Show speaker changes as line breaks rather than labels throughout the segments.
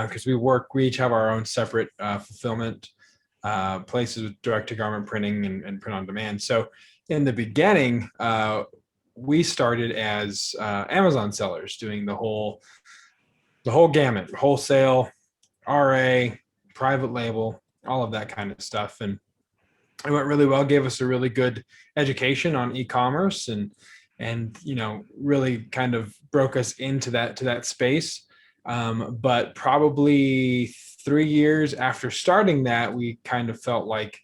because we each have our own separate fulfillment places with direct-to-garment printing and print on demand. So in the beginning, we started as Amazon sellers, doing the whole gamut: wholesale, RA, private label, all of that kind of stuff. And it went really well, gave us a really good education on e-commerce, and really kind of broke us into that space. But probably 3 years after starting that, we kind of felt like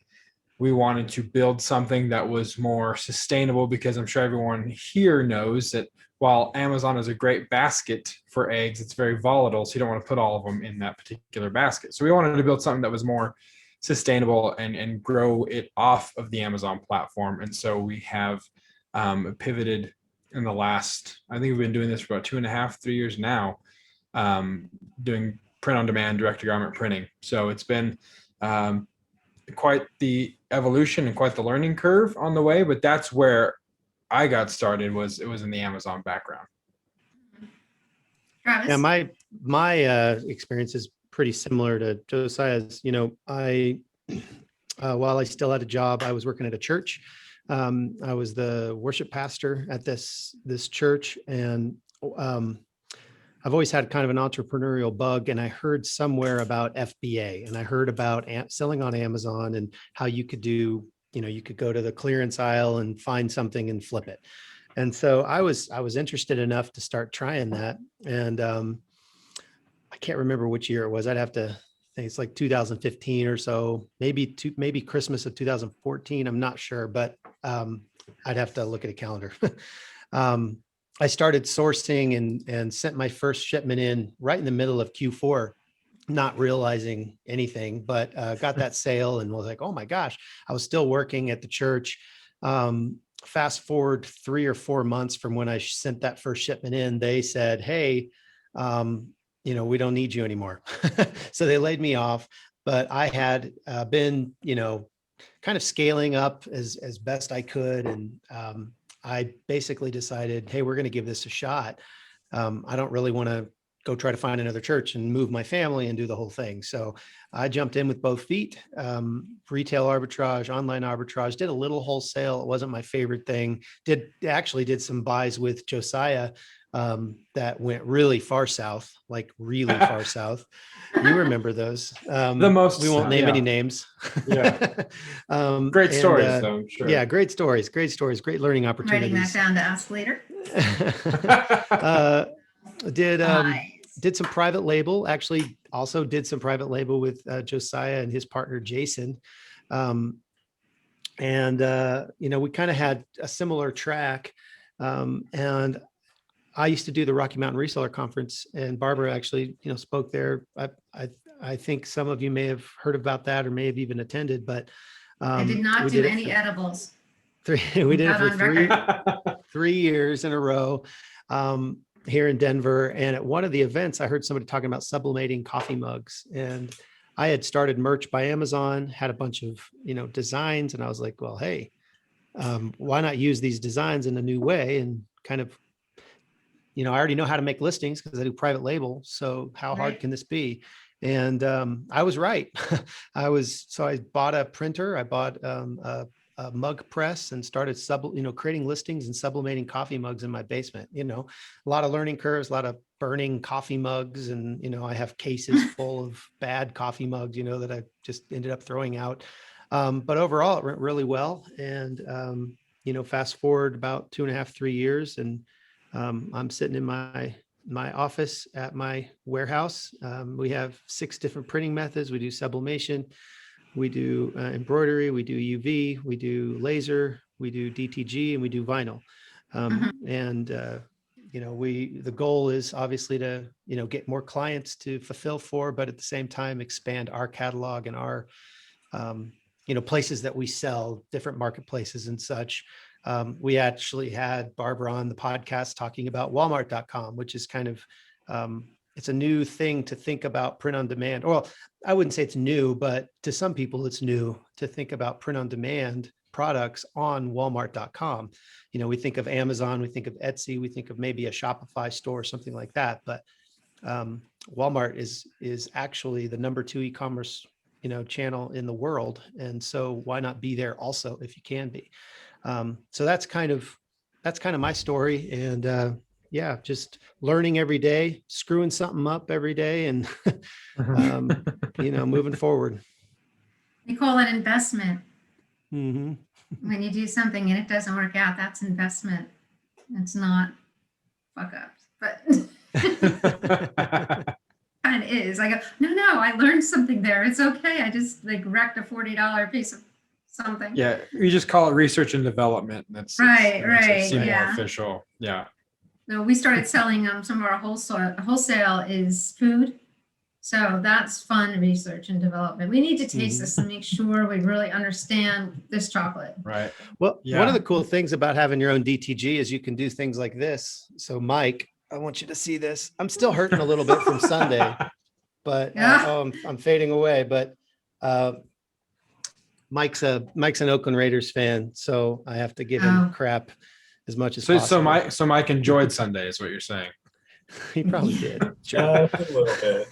we wanted to build something that was more sustainable, because I'm sure everyone here knows that while Amazon is a great basket for eggs, it's very volatile. So you don't want to put all of them in that particular basket. So we wanted to build something that was more sustainable and grow it off of the Amazon platform. And so we have pivoted in the last, I think we've been doing this for about 2.5, 3 years now, doing print on demand, direct to garment printing. So it's been quite the evolution and quite the learning curve on the way, but that's where I got started. It was in the Amazon background.
Travis?
Yeah, my experience is pretty similar to Josiah's. I while I still had a job, I was working at a church. I was the worship pastor at this church, and I've always had kind of an entrepreneurial bug, and I heard somewhere about FBA, and I heard about selling on Amazon and how you could do, you could go to the clearance aisle and find something and flip it. And so I was interested enough to start trying that. And I can't remember which year it was. I'd have to think it's like 2015 or so, maybe Christmas of 2014. I'm not sure, but I'd have to look at a calendar. I started sourcing and sent my first shipment in right in the middle of Q4, not realizing anything, but got that sale and was like, oh my gosh, I was still working at the church. Fast forward 3 or 4 months from when I sent that first shipment in, they said, hey, we don't need you anymore. So they laid me off, but I had been, kind of scaling up as best I could. And I basically decided, hey, we're going to give this a shot. I don't really want to go try to find another church and move my family and do the whole thing. So I jumped in with both feet, retail arbitrage, online arbitrage, did a little wholesale. It wasn't my favorite thing. Did some buys with Josiah that went really far south, like really far south. You remember those.
The most.
We won't name any names.
Yeah. Great stories, though, I'm sure.
Yeah, great stories, great learning opportunities.
Writing that down to ask later.
Did some private label, actually also did some private label with Josiah and his partner, Jason. We kind of had a similar track. And I used to do the Rocky Mountain Reseller Conference, and Barbara actually, spoke there. I think some of you may have heard about that or may have even attended, but
I did not do any edibles.
We did it for 3 years in a row. Here in Denver. And at one of the events, I heard somebody talking about sublimating coffee mugs, and I had started merch by Amazon, had a bunch of, designs. And I was like, well, hey, why not use these designs in a new way? And kind of, I already know how to make listings because I do private label. So how hard can this be? And I was right. So I bought a printer. I bought a mug press and started creating listings and sublimating coffee mugs in my basement. A lot of learning curves, a lot of burning coffee mugs, and I have cases full of bad coffee mugs, that I just ended up throwing out. But overall, it went really well. And fast forward about 2.5, 3 years, and I'm sitting in my office at my warehouse. We have 6 different printing methods. We do sublimation. We do embroidery, we do UV, we do laser, we do DTG, and we do vinyl. And the goal is obviously to, get more clients to fulfill for, but at the same time, expand our catalog and our, places that we sell, different marketplaces and such. We actually had Barbara on the podcast talking about Walmart.com, which is kind of, it's a new thing to think about print on demand. Well, I wouldn't say it's new, but to some people it's new to think about print on demand products on Walmart.com. We think of Amazon, we think of Etsy, we think of maybe a Shopify store or something like that. But Walmart is actually the #2 e-commerce, channel in the world. And so why not be there also if you can be? So that's kind of my story. And yeah, just learning every day, screwing something up every day, and moving forward.
We call it investment.
Mm-hmm.
When you do something and it doesn't work out, that's investment. It's not fuck ups, but kind of is. I go, no, I learned something there. It's okay. I just wrecked a $40 piece of something.
Yeah, we just call it research and development. That's
right.
Seem more
Yeah.
official. Yeah.
So we started selling some of our wholesale is food. So that's fun research and development. We need to taste this and make sure we really understand this chocolate.
Right.
Well, one of the cool things about having your own DTG is you can do things like this. So Mike, I want you to see this. I'm still hurting a little bit from Sunday, but I'm fading away. But Mike's an Oakland Raiders fan, so I have to give him crap as much as possible.
So Mike enjoyed Sunday, is what you're saying.
He probably did.
Sure. A little bit.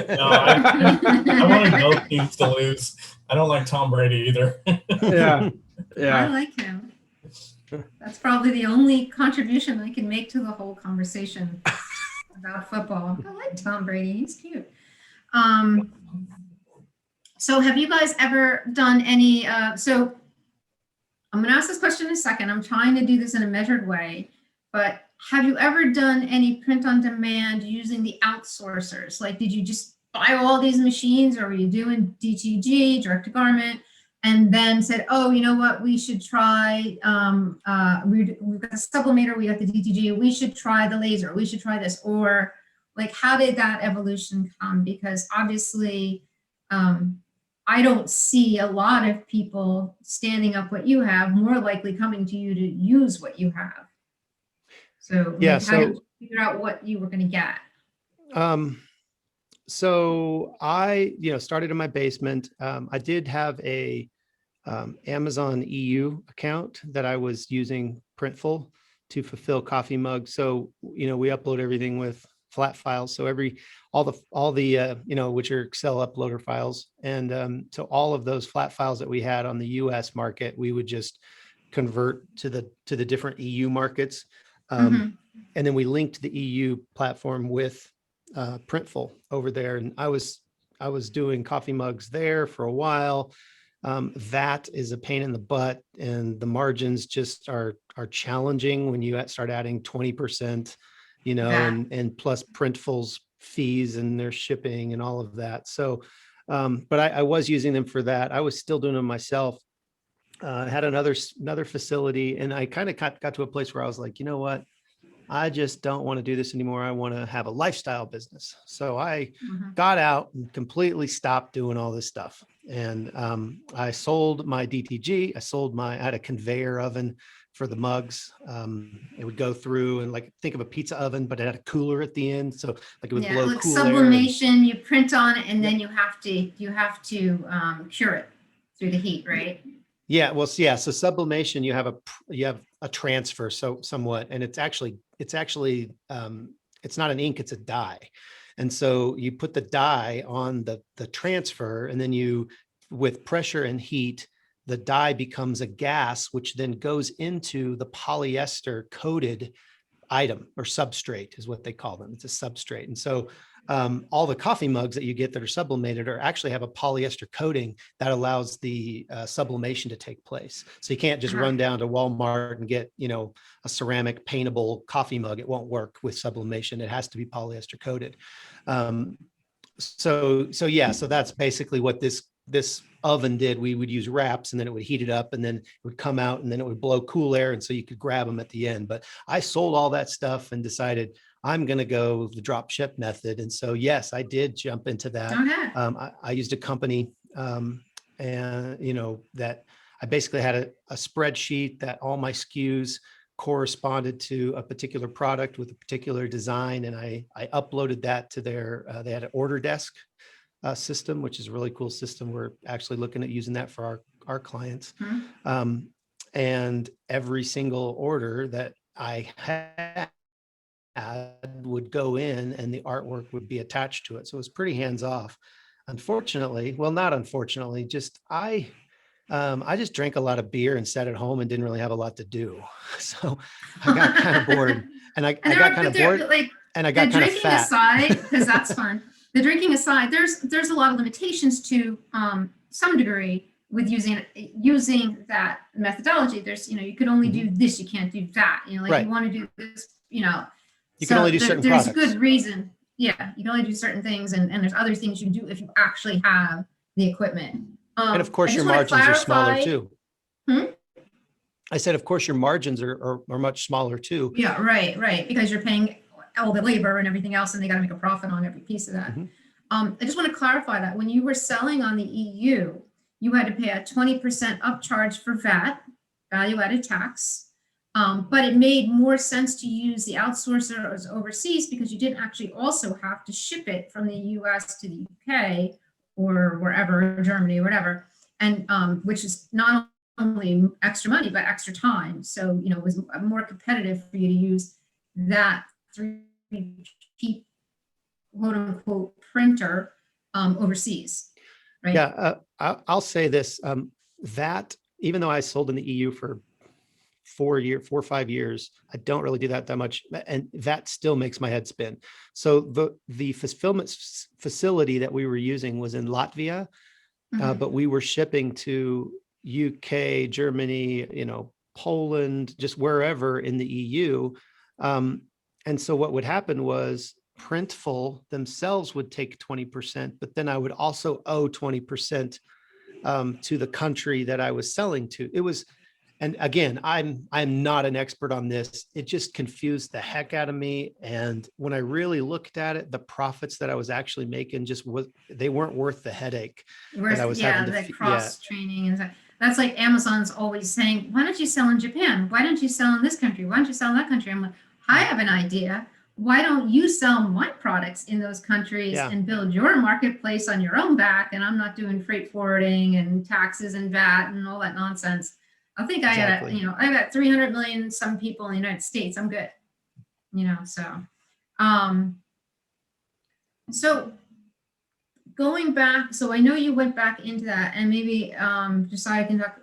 No, I wanted both teams to lose. I don't like Tom Brady either.
Yeah.
I like him. That's probably the only contribution I can make to the whole conversation about football. I like Tom Brady. He's cute. So have you guys ever done any, so I'm going to ask this question in a second. I'm trying to do this in a measured way, but have you ever done any print on demand using the outsourcers? Like, did you just buy all these machines, or were you doing DTG, direct to garment, and then said, oh, you know what, we should try, we've got the sublimator, we got the DTG, we should try the laser, we should try this, or like, how did that evolution come? Because obviously, I don't see a lot of people standing up what you have, more likely coming to you to use what you have. So
yeah,
how did you figure out what you were going to get?
So I, started in my basement. I did have a Amazon EU account that I was using Printful to fulfill coffee mugs. So, we upload everything with flat files. So all the which are Excel uploader files. And so all of those flat files that we had on the US market, we would just convert to the different EU markets. And then we linked the EU platform with Printful over there. And I was doing coffee mugs there for a while. That is a pain in the butt, and the margins just are challenging when you start adding 20%, and plus Printful's fees and their shipping and all of that. So, but I was using them for that. I was still doing them myself. I had another facility, and I kind of got to a place where I was like, you know what? I just don't want to do this anymore. I want to have a lifestyle business. So I got out and completely stopped doing all this stuff. And I sold my DTG. I had a conveyor oven for the mugs. It would go through and think of a pizza oven, but it had a cooler at the end. So it would blow
like
cool
sublimation, you print on it, and then you have to cure it through the heat, right?
Yeah, well, yeah. So sublimation, you have a transfer, so somewhat, and it's actually it's not an ink, it's a dye, and so you put the dye on the transfer, and then with pressure and heat, the dye becomes a gas, which then goes into the polyester coated item, or substrate is what they call them. It's a substrate, and so all the coffee mugs that you get that are sublimated actually have a polyester coating that allows the sublimation to take place. So you can't just run down to Walmart and get, a ceramic paintable coffee mug. It won't work with sublimation. It has to be polyester coated. So that's basically what this oven did. We would use wraps, and then it would heat it up, and then it would come out, and then it would blow cool air. And so you could grab them at the end. But I sold all that stuff and decided I'm going to go the drop ship method. And so, yes, I did jump into that. I used a company and, that I basically had a spreadsheet that all my SKUs corresponded to a particular product with a particular design. And I uploaded that to they had an order desk system, which is a really cool system. We're actually looking at using that for our clients. And every single order that I had would go in and the artwork would be attached to it. So it was pretty hands off. Unfortunately, well, not unfortunately, just I just drank a lot of beer and sat at home and didn't really have a lot to do. So I got kind of bored, and I got kind of bored,
like,
and I got
the
kind of
drinking
fat.
aside, because that's fun. The drinking aside, there's a lot of limitations to some degree with using that methodology. There's, you could only do this, you can't do that. Like
Right.
you want to do this,
You can only do certain
there's
products.
good reason. Yeah, you can only do certain things, and there's other things you can do if you actually have the equipment.
And of course,
I
your
just wanna
margins are smaller
clarify-
too. I said, of course, your margins are much smaller too.
Yeah, right, because you're paying all the labor and everything else, and they got to make a profit on every piece of that.
Mhm.
I just want to clarify that when you were selling on the EU, you had to pay a 20% upcharge for VAT, value-added tax, but it made more sense to use the outsourcers overseas because you didn't actually also have to ship it from the US to the UK or wherever, Germany, or whatever, and which is not only extra money, but extra time. So, it was more competitive for you to use that 3P quote unquote printer overseas, right?
Yeah, I'll say this, that even though I sold in the EU for 4 or 5 years, I don't really do that much. And that still makes my head spin. So the fulfillment facility that we were using was in Latvia, but we were shipping to UK, Germany, Poland, just wherever in the EU. And so what would happen was Printful themselves would take 20%, but then I would also owe 20% to the country that I was selling to. It was, and again, I'm not an expert on this. It just confused the heck out of me. And when I really looked at it, the profits that I was actually making they weren't worth the headache that I was having to.
The cross training and that's like Amazon's always saying, why don't you sell in Japan? Why don't you sell in this country? Why don't you sell in that country? I'm like, I have an idea. Why don't you sell my products in those countries and build your marketplace on your own back? And I'm not doing freight forwarding and taxes and VAT and all that nonsense. I think I got 300 million some people in the United States. I'm good. So going back, so I know you went back into that, and maybe Josiah can talk.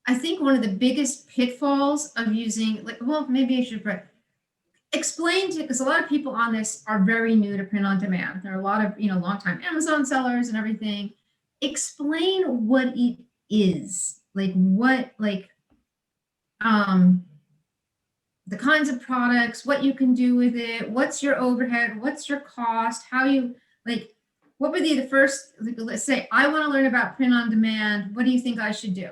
I think one of the biggest pitfalls of using, maybe I should explain to, because a lot of people on this are very new to print on demand. There are a lot of, longtime Amazon sellers and everything. Explain what it is, the kinds of products, what you can do with it, what's your overhead, what's your cost, how you, what would be the first, let's say I want to learn about print on demand. What do you think I should do?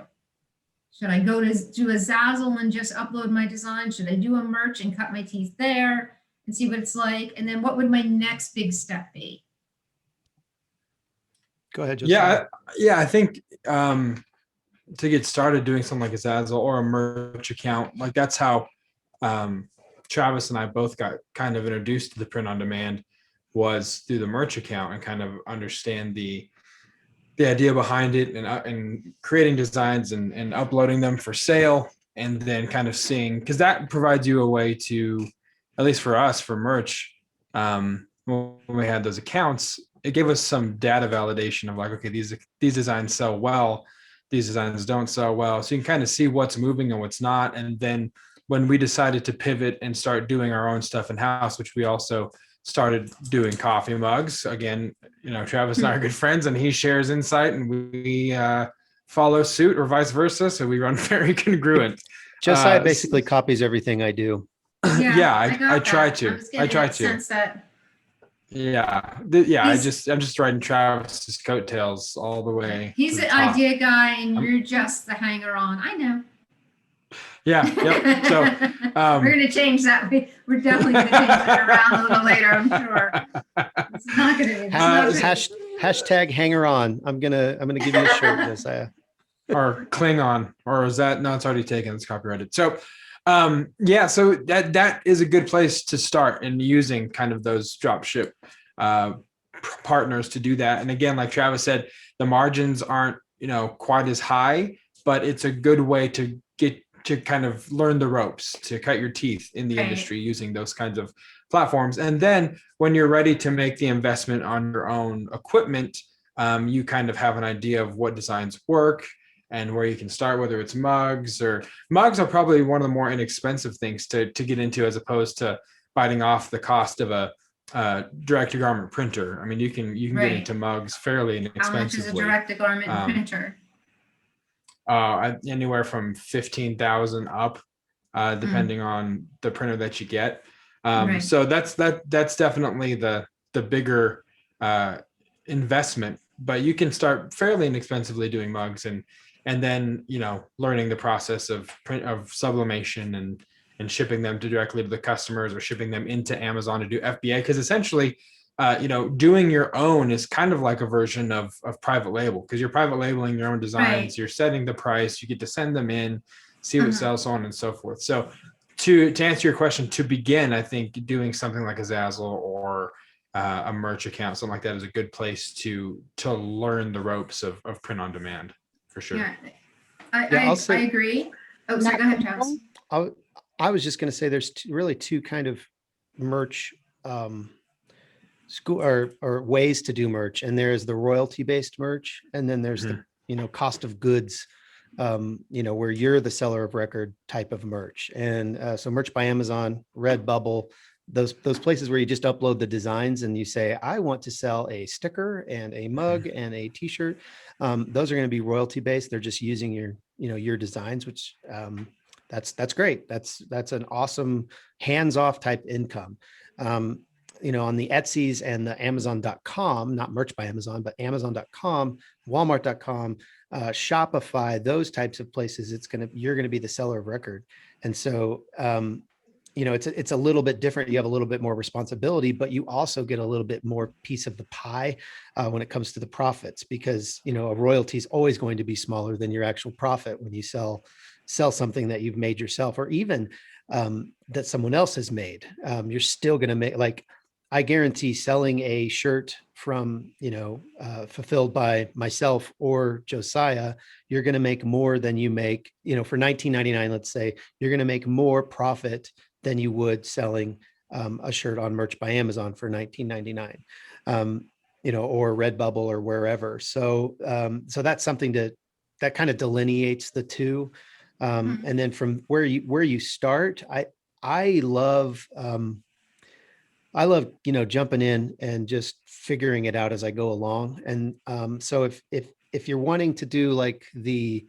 Should I go to do a Zazzle and just upload my design? Should I do a merch and cut my teeth there and see what it's like? And then what would my next big step be?
Go ahead, Josiah.
Yeah. I think to get started doing something like a Zazzle or a merch account, that's how Travis and I both got kind of introduced to the print on demand, was through the merch account, and kind of understand the idea behind it, and creating designs and uploading them for sale, and then kind of seeing, because that provides you a way to, at least for us, for merch, when we had those accounts, it gave us some data validation of okay, these designs sell well, these designs don't sell well. So you can kind of see what's moving and what's not. And then when we decided to pivot and start doing our own stuff in house, which we also started doing coffee mugs. Again, Travis and I are good friends, and he shares insight, and we follow suit, or vice versa. So we run very congruent.
Josiah basically copies everything I do.
I try to.
I try to.
I'm just riding Travis's coattails all the way.
He's the idea guy, and you're just the hanger on. I know.
Yeah. Yep. So
we're going to change that. We're definitely going to change that around a little later, I'm sure. It's not going to be.
Hashtag hanger on. I'm gonna give you a shirt, Josiah.
Or Klingon, or is that? No, it's already taken. It's copyrighted. So so that is a good place to start in using kind of those drop ship partners to do that. And again, like Travis said, the margins aren't quite as high, but it's a good way to to kind of learn the ropes, to cut your teeth in the
Right.
industry using those kinds of platforms. And then when you're ready to make the investment on your own equipment, you kind of have an idea of what designs work and where you can start, whether it's mugs are probably one of the more inexpensive things to get into, as opposed to biting off the cost of a direct to garment printer. I mean, you can get
Right.
into mugs fairly
How much is a
inexpensively.
direct-to-garment
Um,
printer?
Anywhere from 15,000 up, depending on the printer that you get.
Right.
So that's definitely the bigger investment. But you can start fairly inexpensively doing mugs, and then learning the process of sublimation and shipping them directly to the customers, or shipping them into Amazon to do FBA, because essentially doing your own is kind of like a version of private label, because you're private labeling your own designs.
Right.
You're setting the price, you get to send them in, see what sells, so on and so forth. So to answer your question, to begin, I think doing something like a Zazzle or a merch account, something like that, is a good place to learn the ropes of print on demand, for sure.
Yeah,
Yeah, I'll
I
say-
agree. Oh, sorry, go ahead, Travis.
I was just going to say there's really two kind of merch school or ways to do merch, and there's the royalty based merch, and then there's the cost of goods, where you're the seller of record type of merch. And so merch by Amazon, Redbubble, those places where you just upload the designs and you say, I want to sell a sticker and a mug and a t-shirt. Those are going to be royalty based. They're just using your designs, which that's great. That's an awesome hands-off type income. On the Etsy's and the Amazon.com, not merch by Amazon, but Amazon.com, Walmart.com, Shopify, those types of places, you're going to be the seller of record. And so, it's a little bit different. You have a little bit more responsibility, but you also get a little bit more piece of the pie when it comes to the profits, because, a royalty is always going to be smaller than your actual profit when you sell something that you've made yourself, or even that someone else has made. You're still going to make, like, I guarantee selling a shirt from, fulfilled by myself or Josiah, you're going to make more than you make, for $19.99, let's say, you're going to make more profit than you would selling a shirt on Merch by Amazon for $19.99, or Redbubble or wherever. So that's something that kind of delineates the two. And then from where you start, I love jumping in and just figuring it out as I go along. And so if you're wanting to do like the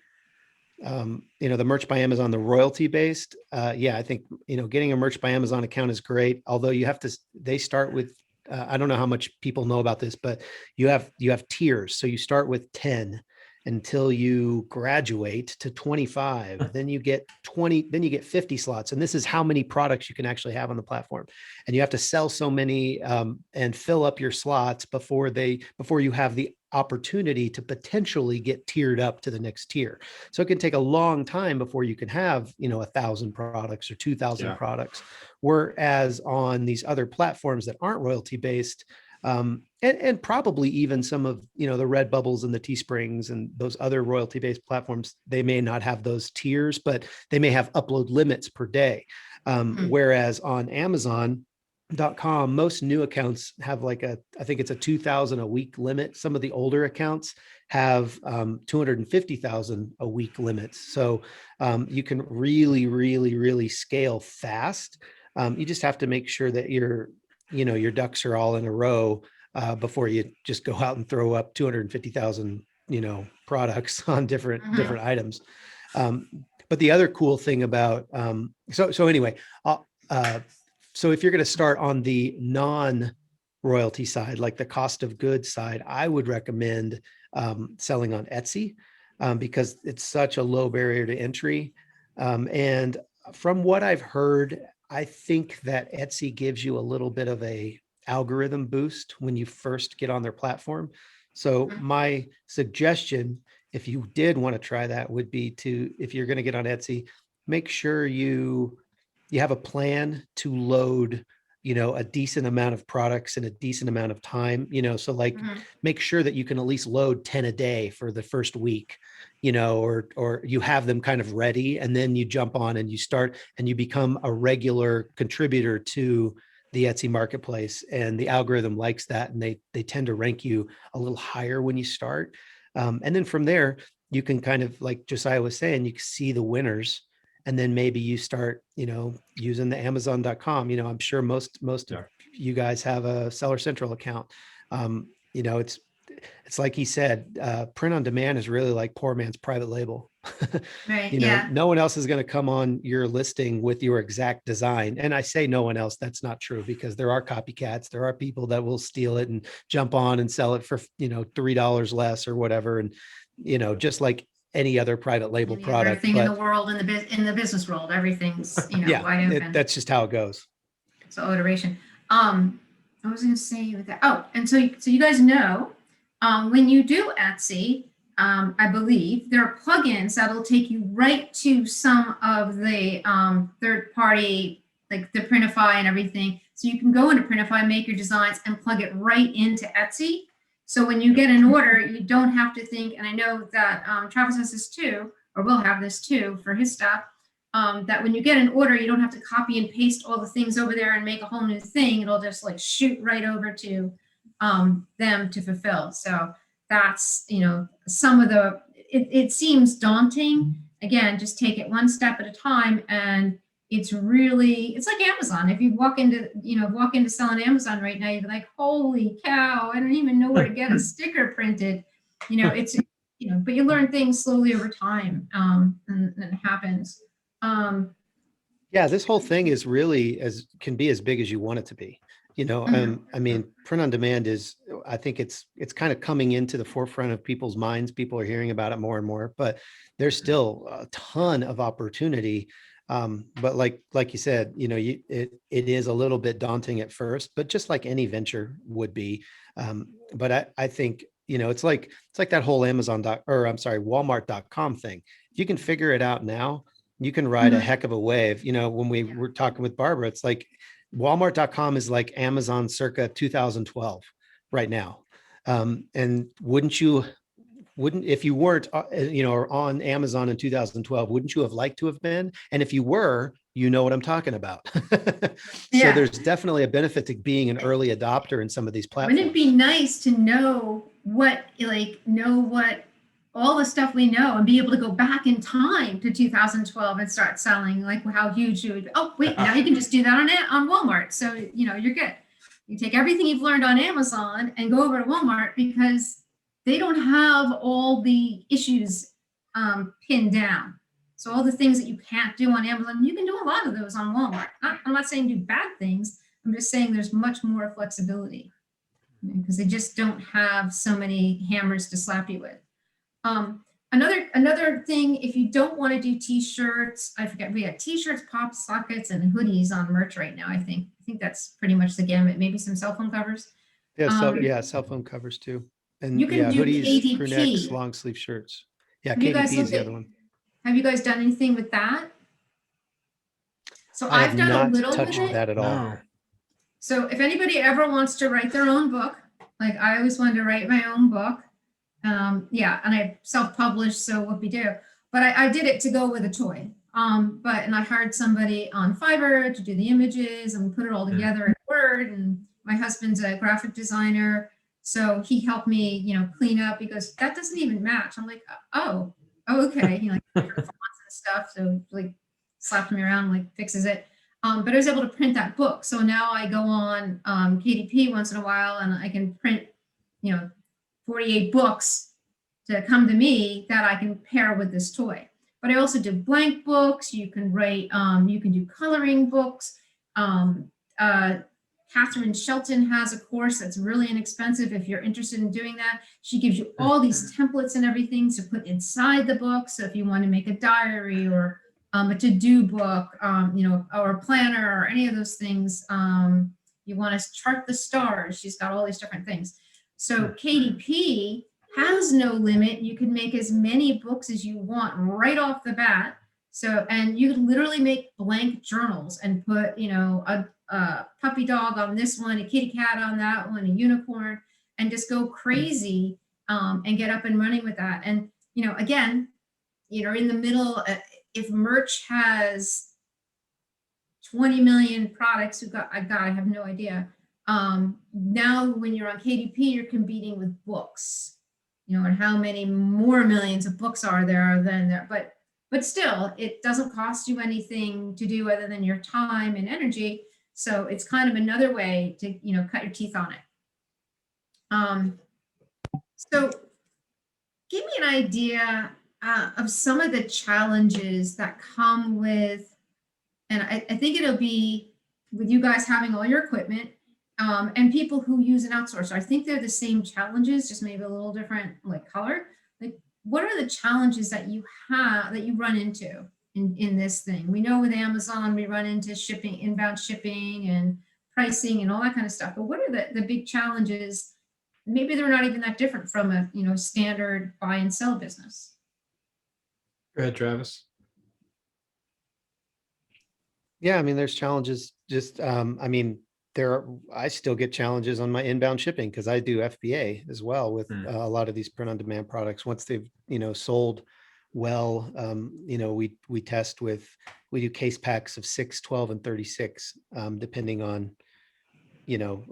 Merch by Amazon, the royalty based, I think, getting a Merch by Amazon account is great. Although they start with, I don't know how much people know about this, but you have tiers. So you start with 10 until you graduate to 25, then you get 20, then you get 50 slots. And this is how many products you can actually have on the platform. And you have to sell so many and fill up your slots before you have the opportunity to potentially get tiered up to the next tier. So it can take a long time before you can have, 1,000 products or 2,000 products. Whereas on these other platforms that aren't royalty based, and probably even some of, the Redbubbles and the Teesprings and those other royalty based platforms, they may not have those tiers, but they may have upload limits per day. Whereas on Amazon.com, most new accounts have I think it's a 2,000 a week limit. Some of the older accounts have 250,000 a week limits. So you can really, really, really scale fast. You just have to make sure that your ducks are all in a row before you just go out and throw up 250,000, products on different items. But the other cool thing about, so anyway, so if you're going to start on the non-royalty side, like the cost of goods side, I would recommend selling on Etsy because it's such a low barrier to entry. And from what I've heard, I think that Etsy gives you a little bit of a algorithm boost when you first get on their platform. So my suggestion, if you did want to try that, would be if you're going to get on Etsy, make sure you have a plan to load, a decent amount of products in a decent amount of time, so like
Mhm.
make sure that you can at least load 10 a day for the first week, or you have them kind of ready, and then you jump on and you start and you become a regular contributor to the Etsy marketplace, and the algorithm likes that, and they tend to rank you a little higher when you start. And then from there, you can kind of, like Josiah was saying, you can see the winners, and then maybe you start, using the Amazon.com. I'm sure most
Yeah.
of you guys have a Seller Central account. It's like he said, print on demand is really like poor man's private label.
Right, yeah.
No one else is going to come on your listing with your exact design. And I say no one else, that's not true, because there are copycats. There are people that will steal it and jump on and sell it for, $3 less or whatever. And, just like any other private label
Any other
product.
thing in the
But
world, in the business world, everything's,
yeah,
wide open.
that's just how it goes.
So iteration. I was going to say with that. Oh, and so you guys know, when you do Etsy, I believe there are plugins that'll take you right to some of the third party, like the Printify and everything. So you can go into Printify, make your designs, and plug it right into Etsy. So when you get an order, you don't have to think. And I know that Travis has this too, or will have this too for his stuff. That when you get an order, you don't have to copy and paste all the things over there and make a whole new thing. It'll just like shoot right over to them to fulfill. So that's, some of it seems daunting. Again, just take it one step at a time. And it's like Amazon. If you walk into selling Amazon right now, you'd be like, holy cow, I don't even know where to get a sticker printed. It's, but you learn things slowly over time, and it happens.
Yeah, this whole thing is really can be as big as you want it to be. I mean, print on demand I think it's kind of coming into the forefront of people's minds. People are hearing about it more and more, but there's still a ton of opportunity. But like you said, it is a little bit daunting at first, but just like any venture would be. But I think, it's like that whole Walmart.com thing. If you can figure it out now, you can ride a heck of a wave. When we were talking with Barbara, it's like Walmart.com is like Amazon circa 2012 right now. And if you weren't, on Amazon in 2012, wouldn't you have liked to have been? And if you were, what I'm talking about. So there's definitely a benefit to being an early adopter in some of these platforms.
Wouldn't it be nice to know what all the stuff we know and be able to go back in time to 2012 and start selling, like how huge you would be. Oh, wait, now you can just do that on Walmart. So, you're good. You take everything you've learned on Amazon and go over to Walmart, because they don't have all the issues pinned down. So all the things that you can't do on Amazon, you can do a lot of those on Walmart. I'm not saying do bad things. I'm just saying there's much more flexibility, because they just don't have so many hammers to slap you with. Another thing, if you don't want to do t-shirts, I forget, we got t-shirts, pop sockets, and hoodies on merch right now. I think that's pretty much the gamut. Maybe some cell phone covers.
Cell phone covers too. And
you can do
hoodies,
KDP.
crew necks, long sleeve shirts. Yeah,
Have you guys
KDP is the other one.
Have you guys done anything with that? So
I
I've
have
done
not
a little
touched
with it.
that at all.
No.
So if anybody ever wants to write their own book, like I always wanted to write my own book. And I self-published, so whoopie-doo. But I did it to go with a toy. And I hired somebody on Fiverr to do the images, and we put it all together in Word. And my husband's a graphic designer, so he helped me, clean up. He goes, that doesn't even match. I'm like, oh, okay. He like different fonts and stuff. So like slapped me around, like fixes it. But I was able to print that book. So now I go on KDP once in a while, and I can print, 48 books to come to me that I can pair with this toy. But I also do blank books. You can write, you can do coloring books. Catherine Shelton has a course that's really inexpensive if you're interested in doing that. She gives you all these templates and everything to put inside the book. So if you want to make a diary or a to-do book, or a planner or any of those things, you want to chart the stars. She's got all these different things. So KDP has no limit. You can make as many books as you want right off the bat. So, and you can literally make blank journals and put, a puppy dog on this one, a kitty cat on that one, a unicorn, and just go crazy and get up and running with that. And, again, in the middle, if merch has 20 million products, I have no idea. Now when you're on KDP, you're competing with books, and how many more millions of books are there than there, but still, it doesn't cost you anything to do other than your time and energy. So it's kind of another way to, cut your teeth on it. So give me an idea of some of the challenges that come with, and I think it'll be with you guys having all your equipment and people who use an outsourcer. I think they're the same challenges, just maybe a little different color. What are the challenges that you run into in this thing? We know with Amazon, we run into shipping, inbound shipping and pricing and all that kind of stuff. But what are the big challenges? Maybe they're not even that different from a standard buy and sell business.
Go ahead, Travis.
Yeah, I mean, there's challenges. Just, I still get challenges on my inbound shipping because I do FBA as well with a lot of these print-on-demand products. Once they've, sold well, we test we do case packs of 6, 12, and 36, depending on,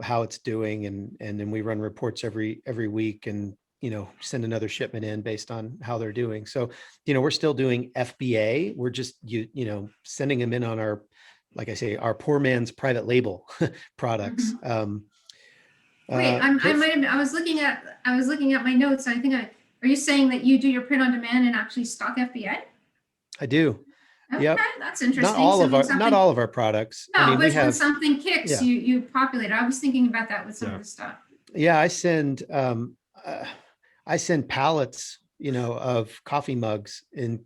how it's doing. And then we run reports every week and, send another shipment in based on how they're doing. So, we're still doing FBA. We're just, sending them in on our, like I say, our poor man's private label products.
Mm-hmm. Wait, I was looking at my notes. I think are you saying that you do your print on demand and actually stock FBA?
I do.
Okay,
yep.
That's interesting.
Not all of our products.
No,
I mean,
but when something kicks, you populate. I was thinking about that with some of the stuff.
Yeah, I send pallets, of coffee mugs in,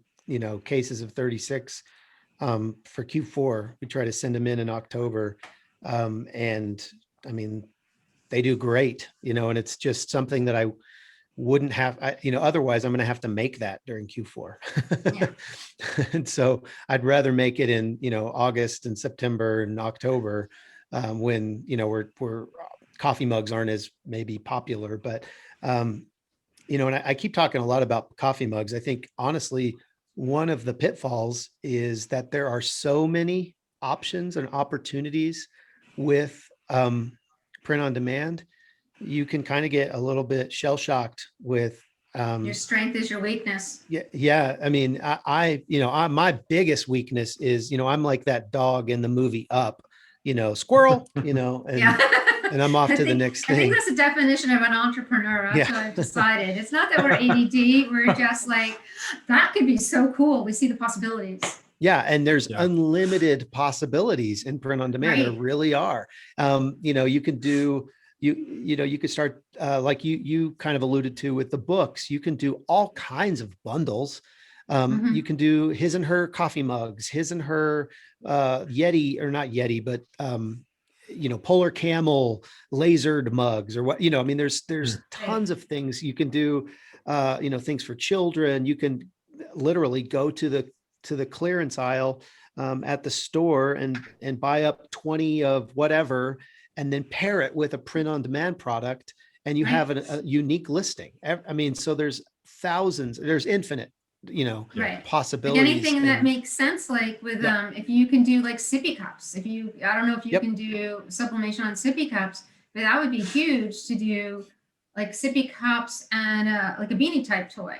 cases of 36 for Q4. We try to send them in October. And I mean, they do great, and it's just something that I wouldn't have, otherwise I'm going to have to make that during Q4. Yeah. And so I'd rather make it in, August and September and October when, we're coffee mugs aren't as maybe popular, but, and I keep talking a lot about coffee mugs. I think honestly, one of the pitfalls is that there are so many options and opportunities with print on demand. You can kind of get a little bit shell shocked with
your strength is your weakness.
Yeah. I mean, my biggest weakness is, I'm like that dog in the movie Up, squirrel, and I'm off to the next thing.
I think that's the definition of an entrepreneur. That's what I've decided. It's not that we're ADD. We're just like, that could be so cool. We see the possibilities.
Yeah. And there's unlimited possibilities in print on demand. Right. There really are. You can do, you could start like you kind of alluded to with the books. You can do all kinds of bundles. You can do his and her coffee mugs, his and her Yeti, or not Yeti, but Polar Camel lasered mugs, or what, I mean, there's tons of things you can do, things for children. You can literally go to the clearance aisle at the store and buy up 20 of whatever, and then pair it with a print on demand product, and you have a unique listing. I mean, so there's infinite, possibilities.
Like anything that makes sense, like with, if you can do like sippy cups, I don't know if you can do sublimation on sippy cups, but that would be huge to do like sippy cups and like a beanie type toy,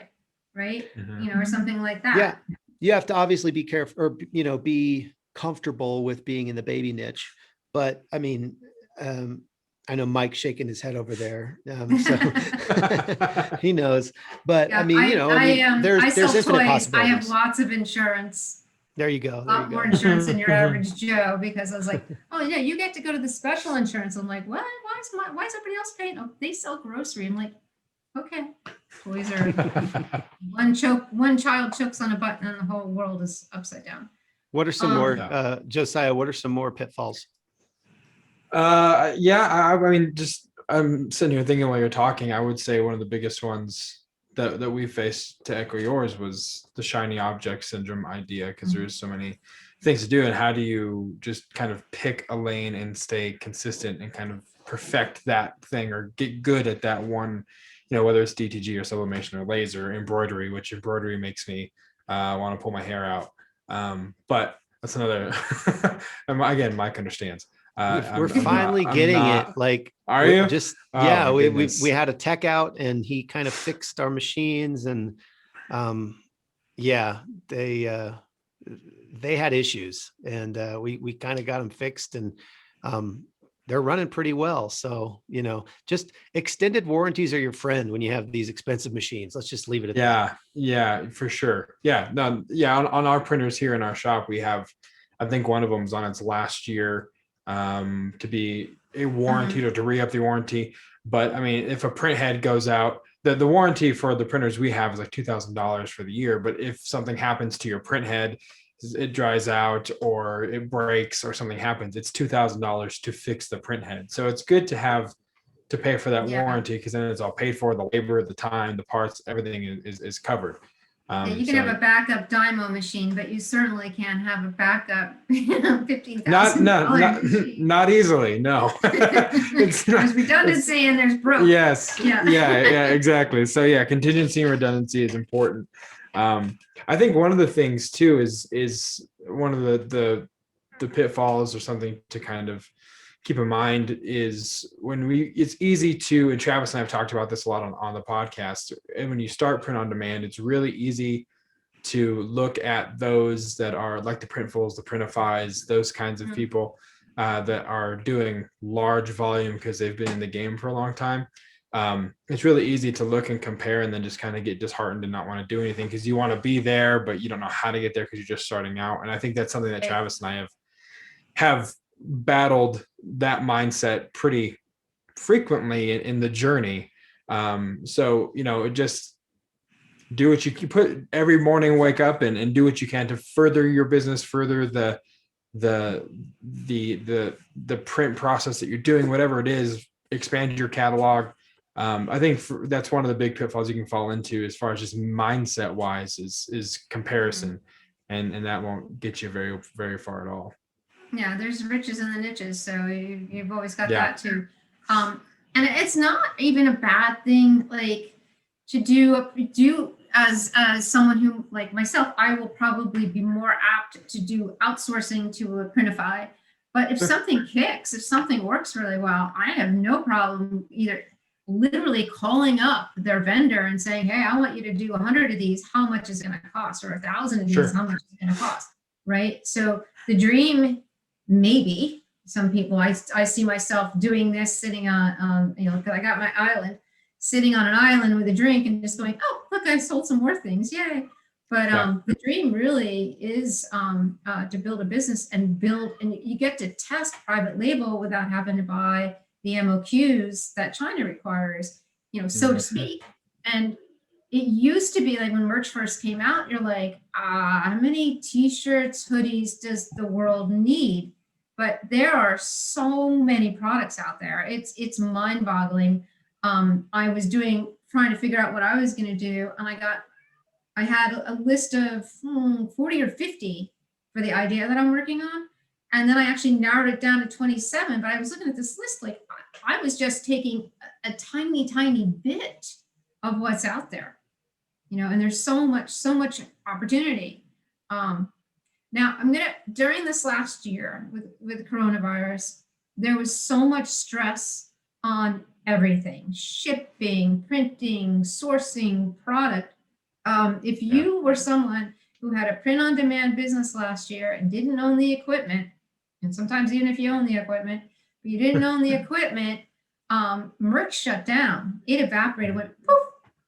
right? Or something like that.
Yeah. You have to obviously be careful, or, be comfortable with being in the baby niche. But I mean, I know Mike's shaking his head over there, so he knows. But I mean, there's infinite possibilities.
I have lots of insurance.
There you go.
A lot more insurance than your average Joe, because I was like, oh yeah, you get to go to the special insurance. I'm like, what? Why is everybody else paying? Oh, they sell grocery. I'm like, okay. Toys are one child chokes on a button and the whole world is upside down.
What are some more, Josiah? What are some more pitfalls?
I mean, just I'm sitting here thinking while you're talking. I would say one of the biggest ones that we faced, to echo yours, was the shiny object syndrome idea, because there's so many things to do, and how do you just kind of pick a lane and stay consistent and kind of perfect that thing or get good at that one, whether it's DTG or sublimation or laser, embroidery, which embroidery makes me want to pull my hair out. But that's another, again, Mike understands.
We're finally getting it. Like,
are you?
Just,
Oh,
yeah,
my
we
goodness.
had a tech out and he kind of fixed our machines, and yeah, they had issues, and we kind of got them fixed, and they're running pretty well. So, just extended warranties are your friend when you have these expensive machines. Let's just leave it at that.
Yeah, for sure. Yeah, no, yeah. On our printers here in our shop, we have, I think one of them's on its last year to be a warranty or to re-up the warranty. But I mean, if a print head goes out, the warranty for the printers we have is like $2,000 for the year. But if something happens to your print head, it dries out or it breaks or something happens, it's $2,000 to fix the print head. So it's good to have to pay for that
Yeah.
warranty, because then it's all paid for, the labor, the time, the parts, everything is covered.
Yeah, you can have a backup Dymo machine, but you certainly can't have a backup $15,000
not easily. No, it's not.
There's redundancy and there's broke.
Yes.
Yeah.
Exactly. So yeah, contingency and redundancy is important. I think one of the things too is one of the pitfalls or something to kind of keep in mind is it's easy to, and Travis and I have talked about this a lot on the podcast, and when you start print on demand, it's really easy to look at those that are like the Printfuls, the Printifies, those kinds of people that are doing large volume because they've been in the game for a long time. It's really easy to look and compare and then just kind of get disheartened and not want to do anything because you want to be there, but you don't know how to get there because you're just starting out. And I think that's something that Travis and I have battled that mindset pretty frequently in the journey. So, just do what you put every morning, wake up and do what you can to further your business, further the print process that you're doing, whatever it is, expand your catalog. I think that's one of the big pitfalls you can fall into as far as just mindset wise is comparison, and that won't get you very, very far at all.
Yeah, there's riches in the niches, so you've always got that too. And it's not even a bad thing, like to do as someone who, like myself, I will probably be more apt to do outsourcing to a Printify. But if something kicks, if something works really well, I have no problem either literally calling up their vendor and saying, hey, I want you to do 100 of these. How much is it going to cost? Or 1,000 of these, how much is it going to cost? Right. So the dream, maybe some people, I see myself doing this sitting on, because I got my island, sitting on an island with a drink and just going, oh, look, I sold some more things. Yay. But the dream really is to build a business and you get to test private label without having to buy the MOQs that China requires, so to speak. And it used to be like when merch first came out, you're like, how many t-shirts, hoodies does the world need? But there are so many products out there. It's mind-boggling. I was trying to figure out what I was going to do, and I had a list of 40 or 50 for the idea that I'm working on. And then I actually narrowed it down to 27, but I was looking at this list, like I was just taking a tiny, tiny bit of what's out there, and there's so much opportunity. Now during this last year with coronavirus, there was so much stress on everything, shipping, printing, sourcing, product. If you were someone who had a print-on-demand business last year and didn't own the equipment, and sometimes even if you own the equipment, but you didn't own the equipment, merch shut down. It evaporated, went poof.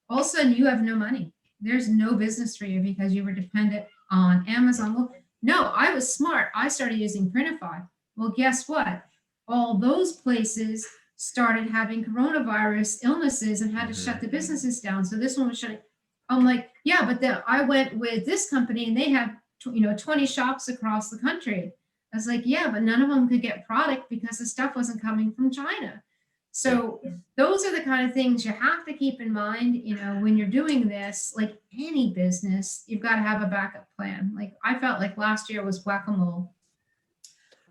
All of a sudden, you have no money. There's no business for you because you were dependent on Amazon. Well, no, I was smart. I started using Printify. Well, guess what? All those places started having coronavirus illnesses and had to shut the businesses down. So this one was shutting. I'm like, yeah, but then I went with this company and they have, 20 shops across the country. I was like, yeah, but none of them could get product because the stuff wasn't coming from China. So those are the kind of things you have to keep in mind, when you're doing this, like any business, you've got to have a backup plan. Like I felt like last year was whack-a-mole.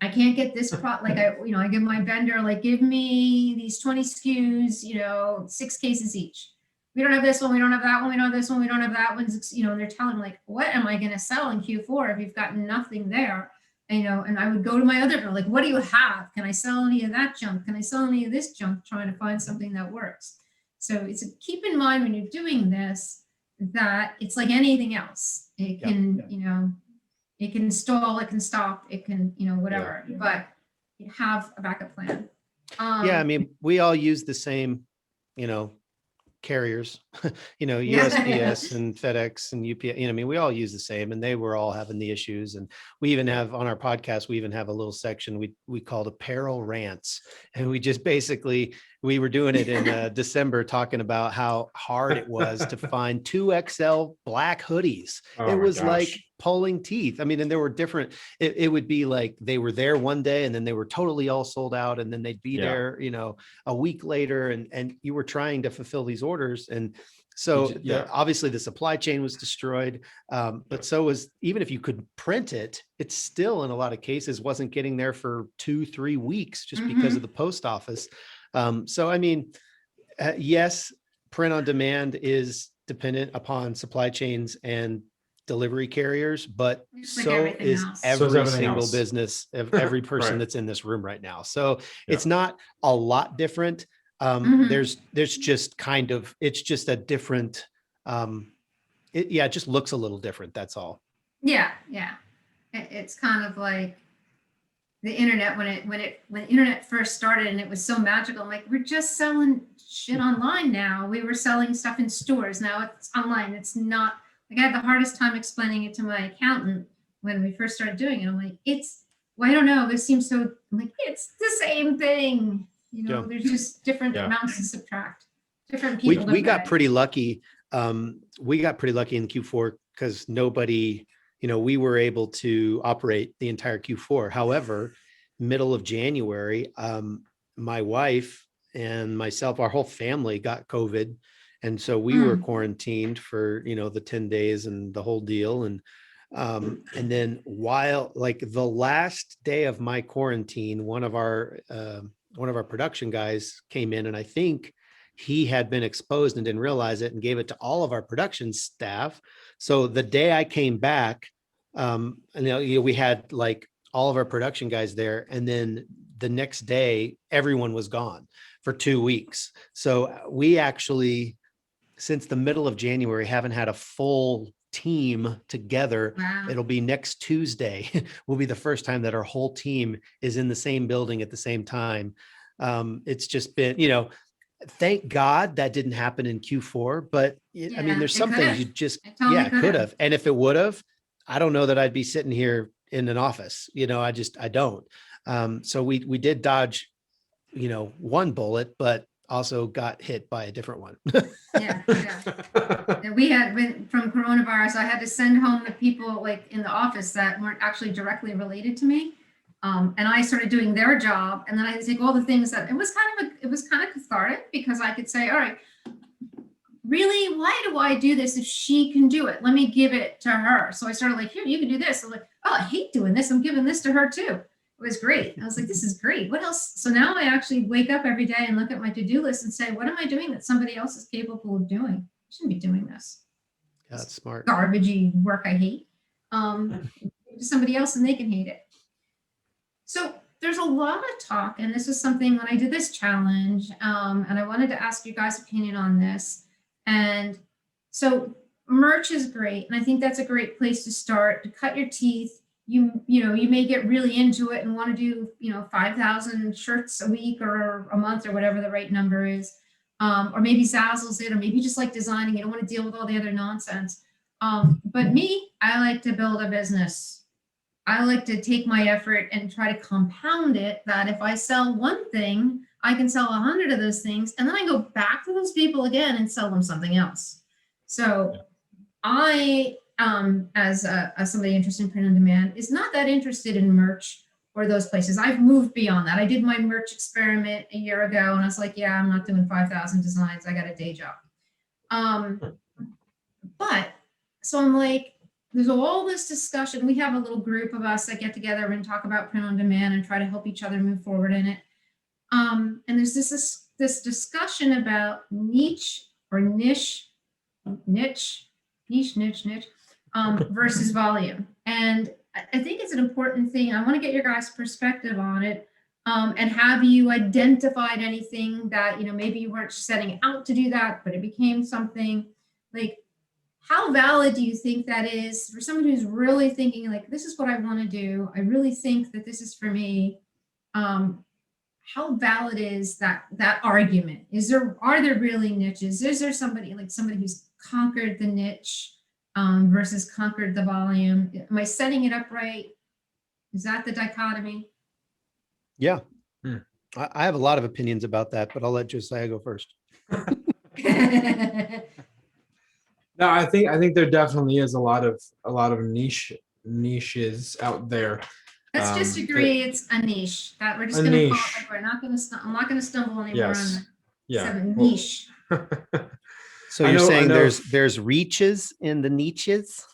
I can't get this like I give my vendor, like, give me these 20 SKUs, 6 cases each. We don't have this one, we don't have that one, we don't have this one, we don't have that one. They're telling like, what am I going to sell in Q4 if you've got nothing there? And I would go to my other girl, like, what do you have? Can I sell any of that junk? Can I sell any of this junk? Trying to find something that works. So it's keep in mind when you're doing this, that it's like anything else. It can, it can stall, it can stop, it can, whatever, but you have a backup plan.
Yeah, I mean, we all use the same, carriers, USPS and FedEx and UPS, I mean, we all use the same, and they were all having the issues. And we even have on our podcast, we even have a little section we called apparel rants. And we just basically, we were doing it in December, talking about how hard it was to find 2XL black hoodies. It was like pulling teeth. I mean, and there were different, it would be like they were there one day and then they were totally all sold out, and then they'd be there, a week later, and you were trying to fulfill these orders. And so obviously the supply chain was destroyed, but so was, even if you could print it, it still in a lot of cases wasn't getting there for 2-3 weeks just because of the post office. So, I mean, yes, print on demand is dependent upon supply chains and delivery carriers, but so is every single business of every person that's in this room right now. So it's not a lot different. There's just kind of, it's just a different, it just looks a little different. That's all.
Yeah. It's kind of like the internet when internet first started and it was so magical. I'm like, we're just selling shit online now. We were selling stuff in stores. Now it's online. It's not like, I had the hardest time explaining it to my accountant when we first started doing it. I'm like, I don't know. This seems so, I'm like, it's the same thing. There's just different amounts to subtract. Different people.
We got pretty lucky. We got pretty lucky in Q4 because nobody, we were able to operate the entire Q4. However, middle of January, my wife and myself, our whole family got COVID. And so we were quarantined for, the 10 days and the whole deal. And then while like the last day of my quarantine, one of our production guys came in, and I think he had been exposed and didn't realize it and gave it to all of our production staff. So the day I came back, we had like all of our production guys there. And then the next day, everyone was gone for 2 weeks. So we actually, since the middle of January, haven't had a full team together.
Wow.
It'll be next Tuesday will be the first time that our whole team is in the same building at the same time. It's just been, thank God that didn't happen in Q4, but I mean, there's some things you just, could have. And if it would have, I don't know that I'd be sitting here in an office, I don't. So we did dodge, one bullet, but also got hit by a different one.
Yeah. And we had been from coronavirus. I had to send home the people like in the office that weren't actually directly related to me. And I started doing their job, and then I had to take all the things that it was kind of cathartic, because I could say, all right, really, why do I do this if she can do it? Let me give it to her. So I started like, here, you can do this. I'm like, oh, I hate doing this. I'm giving this to her too. It was great. I was like, this is great. What else? So now I actually wake up every day and look at my to-do list and say, what am I doing that somebody else is capable of doing? I shouldn't be doing this.
Yeah, that's smart.
Garbagey work I hate. Somebody else and they can hate it. So there's a lot of talk, and this was something when I did this challenge, and I wanted to ask you guys' opinion on this. And so merch is great, and I think that's a great place to start, to cut your teeth. You may get really into it and want to do 5,000 shirts a week or a month or whatever the right number is, or maybe Zazzle's it, or maybe just like designing. You don't want to deal with all the other nonsense. But me, I like to build a business. I like to take my effort and try to compound it, that if I sell one thing, I can sell 100 of those things, and then I go back to those people again and sell them something else. So I, as somebody interested in print on demand, is not that interested in merch or those places. I've moved beyond that. I did my merch experiment a year ago and I was like, yeah, I'm not doing 5,000 designs. I got a day job. But so I'm like, there's all this discussion. We have a little group of us that get together and talk about print on demand and try to help each other move forward in it. And there's this discussion about niche versus volume. And I think it's an important thing. I want to get your guys' perspective on it. And have you identified anything that, you know, maybe you weren't setting out to do that, but it became something like, how valid do you think that is for someone who's really thinking like, this is what I want to do. I really think that this is for me. How valid is that argument? Are there really niches? Is there somebody who's conquered the niche versus conquered the volume? Am I setting it up right? Is that the dichotomy?
Yeah. I have a lot of opinions about that, but I'll let Josiah go first.
No, I think there definitely is a lot of niches out there.
Let's just agree it's a niche that we're just
A
going to call
niche.
it. Like I'm not going to stumble anymore
Yes.
on
Yeah.
the
Well,
niche.
So
I
you're
know- I
saying
know-
there's reaches in the niches?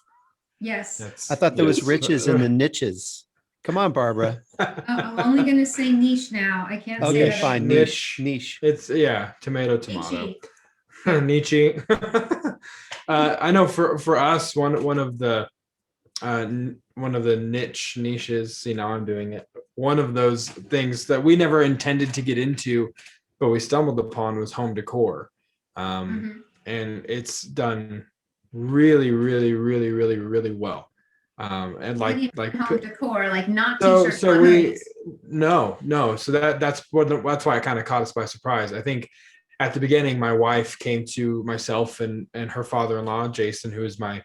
Yes.
that's-
I thought there was
yes.
riches in the niches. Come on, Barbara.
I'm only going to say niche now. I can't say
Okay,
that.
fine.
Niche.
Niche.
It's tomato.
Niche-y.
Nietzsche. I know for us, one of the niches, you know, I'm doing it. One of those things that we never intended to get into, but we stumbled upon was home decor.
Mhm.
And it's done really, really, really, really, really well. And
What do you
like
mean home decor, like not
so
t-shirts,
so
but
we
hoodies?
no so that's why it kind of caught us by surprise. I think at the beginning my wife came to myself and her father-in-law Jason, who is my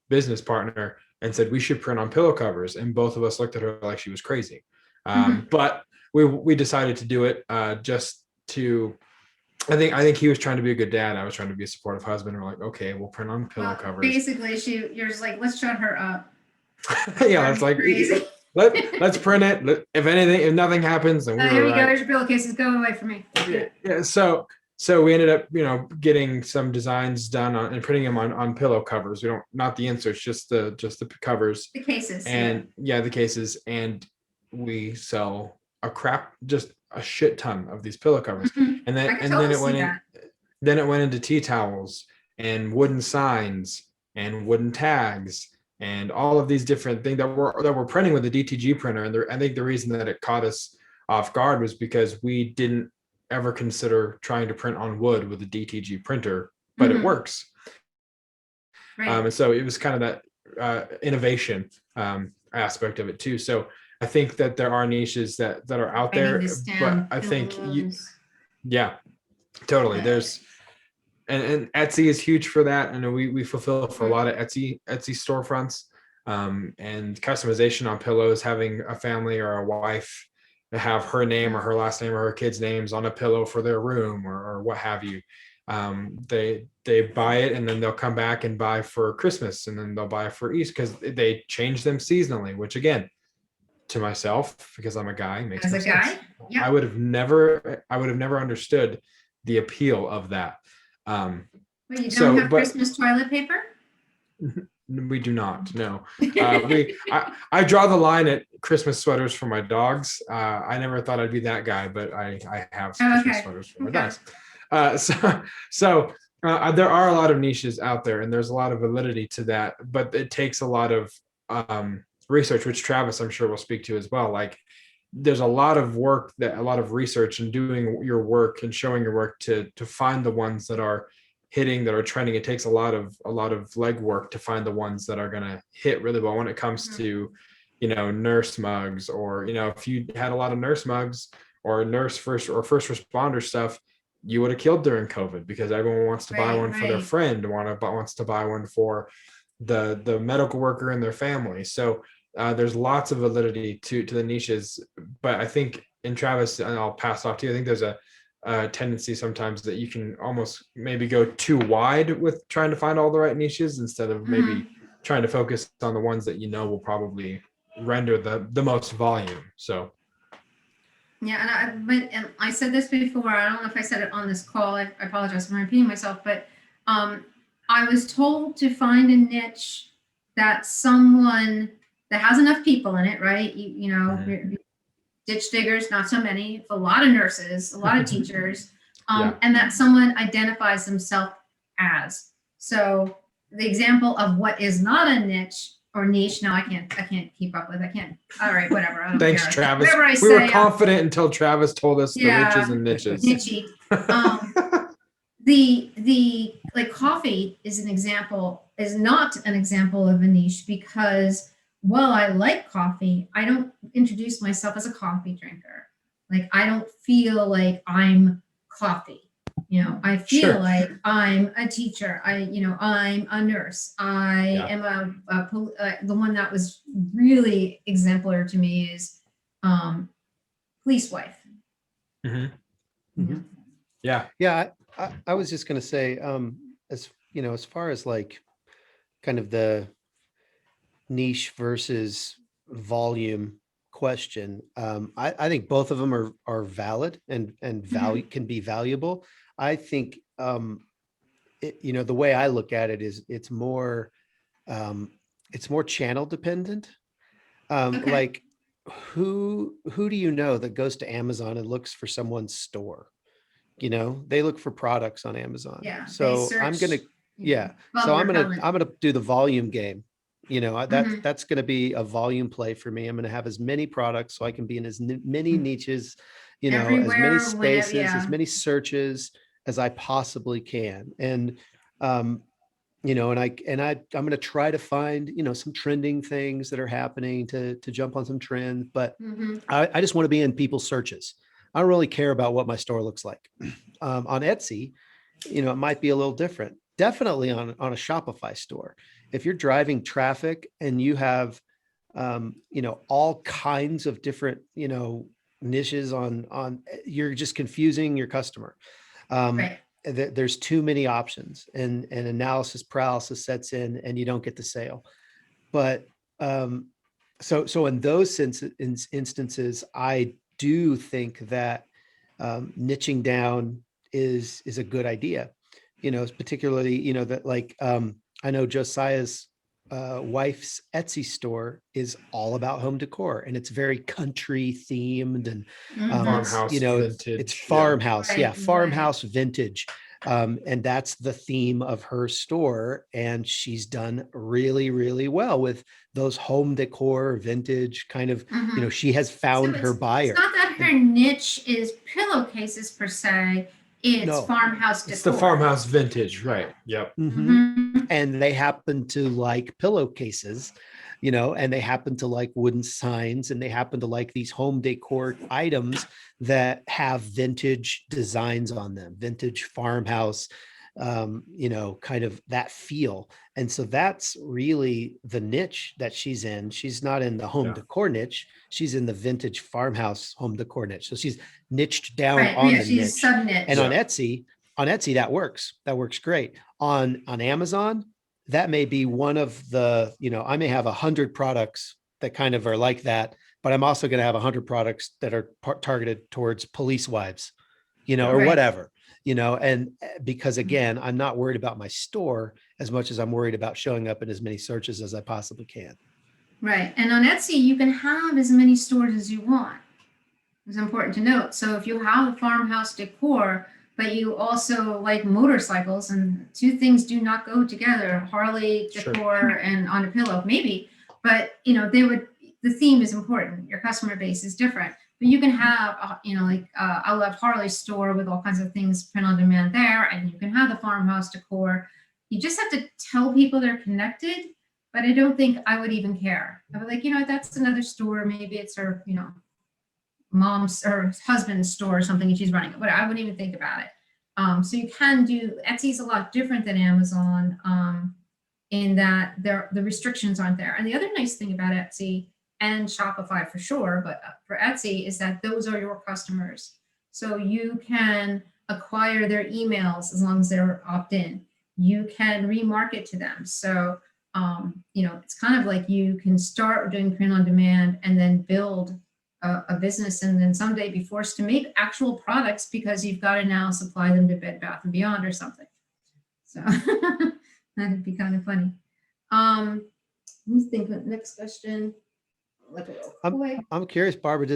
business partner, and said we should print on pillow covers, and both of us looked at her like she was crazy. But we decided to do it just to I think he was trying to be a good dad. I was trying to be a supportive husband. We're like, okay, we'll print on pillow
Well,
covers.
basically, you're just like, let's shut her up.
Yeah, it's like
Crazy.
let's print it. If nothing happens, then we
Here
were
you go.
right.
There's your pillowcases. Go away from me.
Yeah. So we ended up, you know, getting some designs done on and printing them on pillow covers. We don't, not the inserts, just the covers
The cases.
and the cases. And we sell just a shit ton of these pillow covers.
Mhm.
And
I
then
can
and
totally
then it
see
went in.
that.
Then it went into tea towels and wooden signs and wooden tags and all of these different things that we're printing with the DTG printer. And I think the reason that it caught us off guard was because we didn't ever consider trying to print on wood with a DTG printer, but it
Mhm.
works.
Right.
And so it was kind of that innovation aspect of it too. So I think that there are niches that are out
Writing
there,
this
but
down.
I think
Pillows.
yeah, totally. There's and Etsy is huge for that. And we fulfill for a lot of Etsy storefronts. And customization on pillows, having a family or a wife have her name or her last name or her kids' names on a pillow for their room or what have you. They buy it and then they'll come back and buy for Christmas and then they'll buy for Easter because they change them seasonally, which again, to myself, because I'm a guy, makes
As
no
a
sense.
guy? Yeah.
I would have never understood the appeal of that.
Well, you don't
so,
have
but-
Christmas toilet paper?
We do not. No, I draw the line at Christmas sweaters for my dogs. I never thought I'd be that guy, but I have some Christmas
Okay.
sweaters for my
Okay.
dogs. So there are a lot of niches out there, and there's a lot of validity to that. But it takes a lot of research, which Travis, I'm sure, will speak to as well. Like, there's a lot of work, a lot of research, and doing your work and showing your work to find the ones that are hitting, that are trending. It takes a lot of legwork to find the ones that are going to hit really well when it comes to, you know, nurse mugs, or, you know, if you had a lot of nurse mugs or first responder stuff, you would have killed during COVID because everyone wants to buy one for their friend, wants to buy one for the medical worker in their family. So there's lots of validity to the niches, but I think, in Travis, and I'll pass off to you, I think there's a tendency sometimes that you can almost maybe go too wide with trying to find all the right niches instead of maybe trying to focus on the ones that you know will probably render the most volume. So
Yeah, and I said this before. I don't know if I said it on this call. I apologize for repeating myself, but I was told to find a niche that someone that has enough people in it, right? You know, ditch diggers, not so many, a lot of nurses, a lot of teachers,
Yeah.
and that someone identifies themselves as. So the example of what is not a niche or niche. No, I can't keep up with. I can't. All right, whatever. I don't
Thanks,
care.
Travis.
Whatever I
We
say,
were confident until Travis told us
yeah,
the riches and niches.
niche. The like coffee is not an example of a niche, because while I like coffee, I don't introduce myself as a coffee drinker. Like, I don't feel like I'm coffee. You know, I feel
Sure.
like I'm a teacher. I'm a nurse. I am the one that was really exemplar to me is police wife.
Mhm.
Mhm.
Yeah.
Yeah, I was just going to say, as you know, as far as like kind of the niche versus volume question, I think both of them are valid and value can be valuable. I think the way I look at it is it's more channel dependent.
Okay.
Like who do you know that goes to Amazon and looks for someone's store? You know, they look for products on Amazon.
Yeah.
So I'm gonna,
Yeah.
So I'm gonna do the volume game. You know,
Mhm.
that's gonna be a volume play for me. I'm gonna have as many products so I can be in as many niches, as many
Everywhere, whenever,
spaces, as many searches as I possibly can. And I'm going to try to find, some trending things that are happening to jump on some trends, but
Mhm.
I just want to be in people's searches. I don't really care about what my store looks like. On Etsy, it might be a little different. Definitely on a Shopify store. If you're driving traffic and you have, all kinds of different, niches you're just confusing your customer.
Right.
There's too many options, and analysis paralysis sets in and you don't get the sale. But so in those instances, I do think that niching down is a good idea, particularly, that like I know Josiah's wife's Etsy store is all about home decor, and it's very country themed, and
Farmhouse vintage.
it's farmhouse,
Right,
farmhouse vintage. And that's the theme of her store. And she's done really, really well with those home decor, vintage kind of,
Mhm.
she has found
So
her buyer.
It's not that her niche is pillowcases per se. It's
No.
farmhouse decor.
It's the farmhouse vintage, right? Yep.
Mhm.
And they happen to like pillowcases, and they happen to like wooden signs, and they happen to like these home decor items that have vintage designs on them, vintage farmhouse, kind of that feel. And so that's really the niche that she's in. She's not in the home decor niche. She's in the vintage farmhouse home decor niche. So she's niched down
Right.
on
Yeah,
the
she's
niche.
sub-niche.
And on Etsy, that works. That works great. On Amazon, that may be one of the, I may have 100 products that kind of are like that, but I'm also going to have 100 products that are targeted towards police wives, or
Right.
whatever, and because again, I'm not worried about my store as much as I'm worried about showing up in as many searches as I possibly can.
Right. And on Etsy, you can have as many stores as you want. It's important to note. So if you have a farmhouse decor, but you also like motorcycles, and two things do not go together, Harley decor and on a pillow, maybe, but the theme is important. Your customer base is different, but you can have, I'll have Harley store with all kinds of things print on demand there, and you can have the farmhouse decor. You just have to tell people they're connected, but I don't think I would even care. I'd be like, that's another store. Maybe it's her, mom's or husband's store or something, and she's running it, but I wouldn't even think about it. So you can do, Etsy's a lot different than Amazon in that the restrictions aren't there. And the other nice thing about Etsy and Shopify for sure, but for Etsy, is that those are your customers. So you can acquire their emails as long as they're opt-in. You can remarket to them. So It's kind of like you can start doing print on demand and then build a business, and then someday be forced to make actual products because you've got to now supply them to Bed Bath and Beyond or something. So that'd be kind of funny. Let me think. Next question. Look real quick.
I'm curious, Barbara,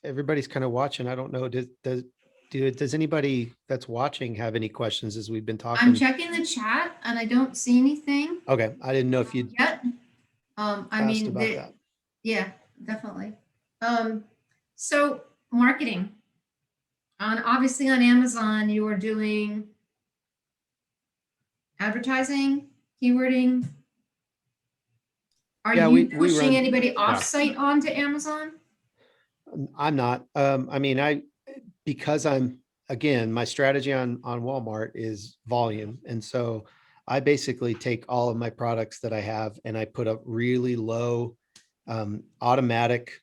everybody's kind of watching. I don't know. Does anybody that's watching have any questions as we've been talking?
I'm checking the chat and I don't see anything
Okay. I didn't know if you'd
yet.
asked about that.
Yeah, definitely. So marketing obviously on Amazon, you are doing advertising, keywording. Are
Yeah,
you
we
pushing
run-
anybody off-site onto Amazon?
I'm not. Because again, my strategy on Walmart is volume. And so I basically take all of my products that I have and I put a really low automatic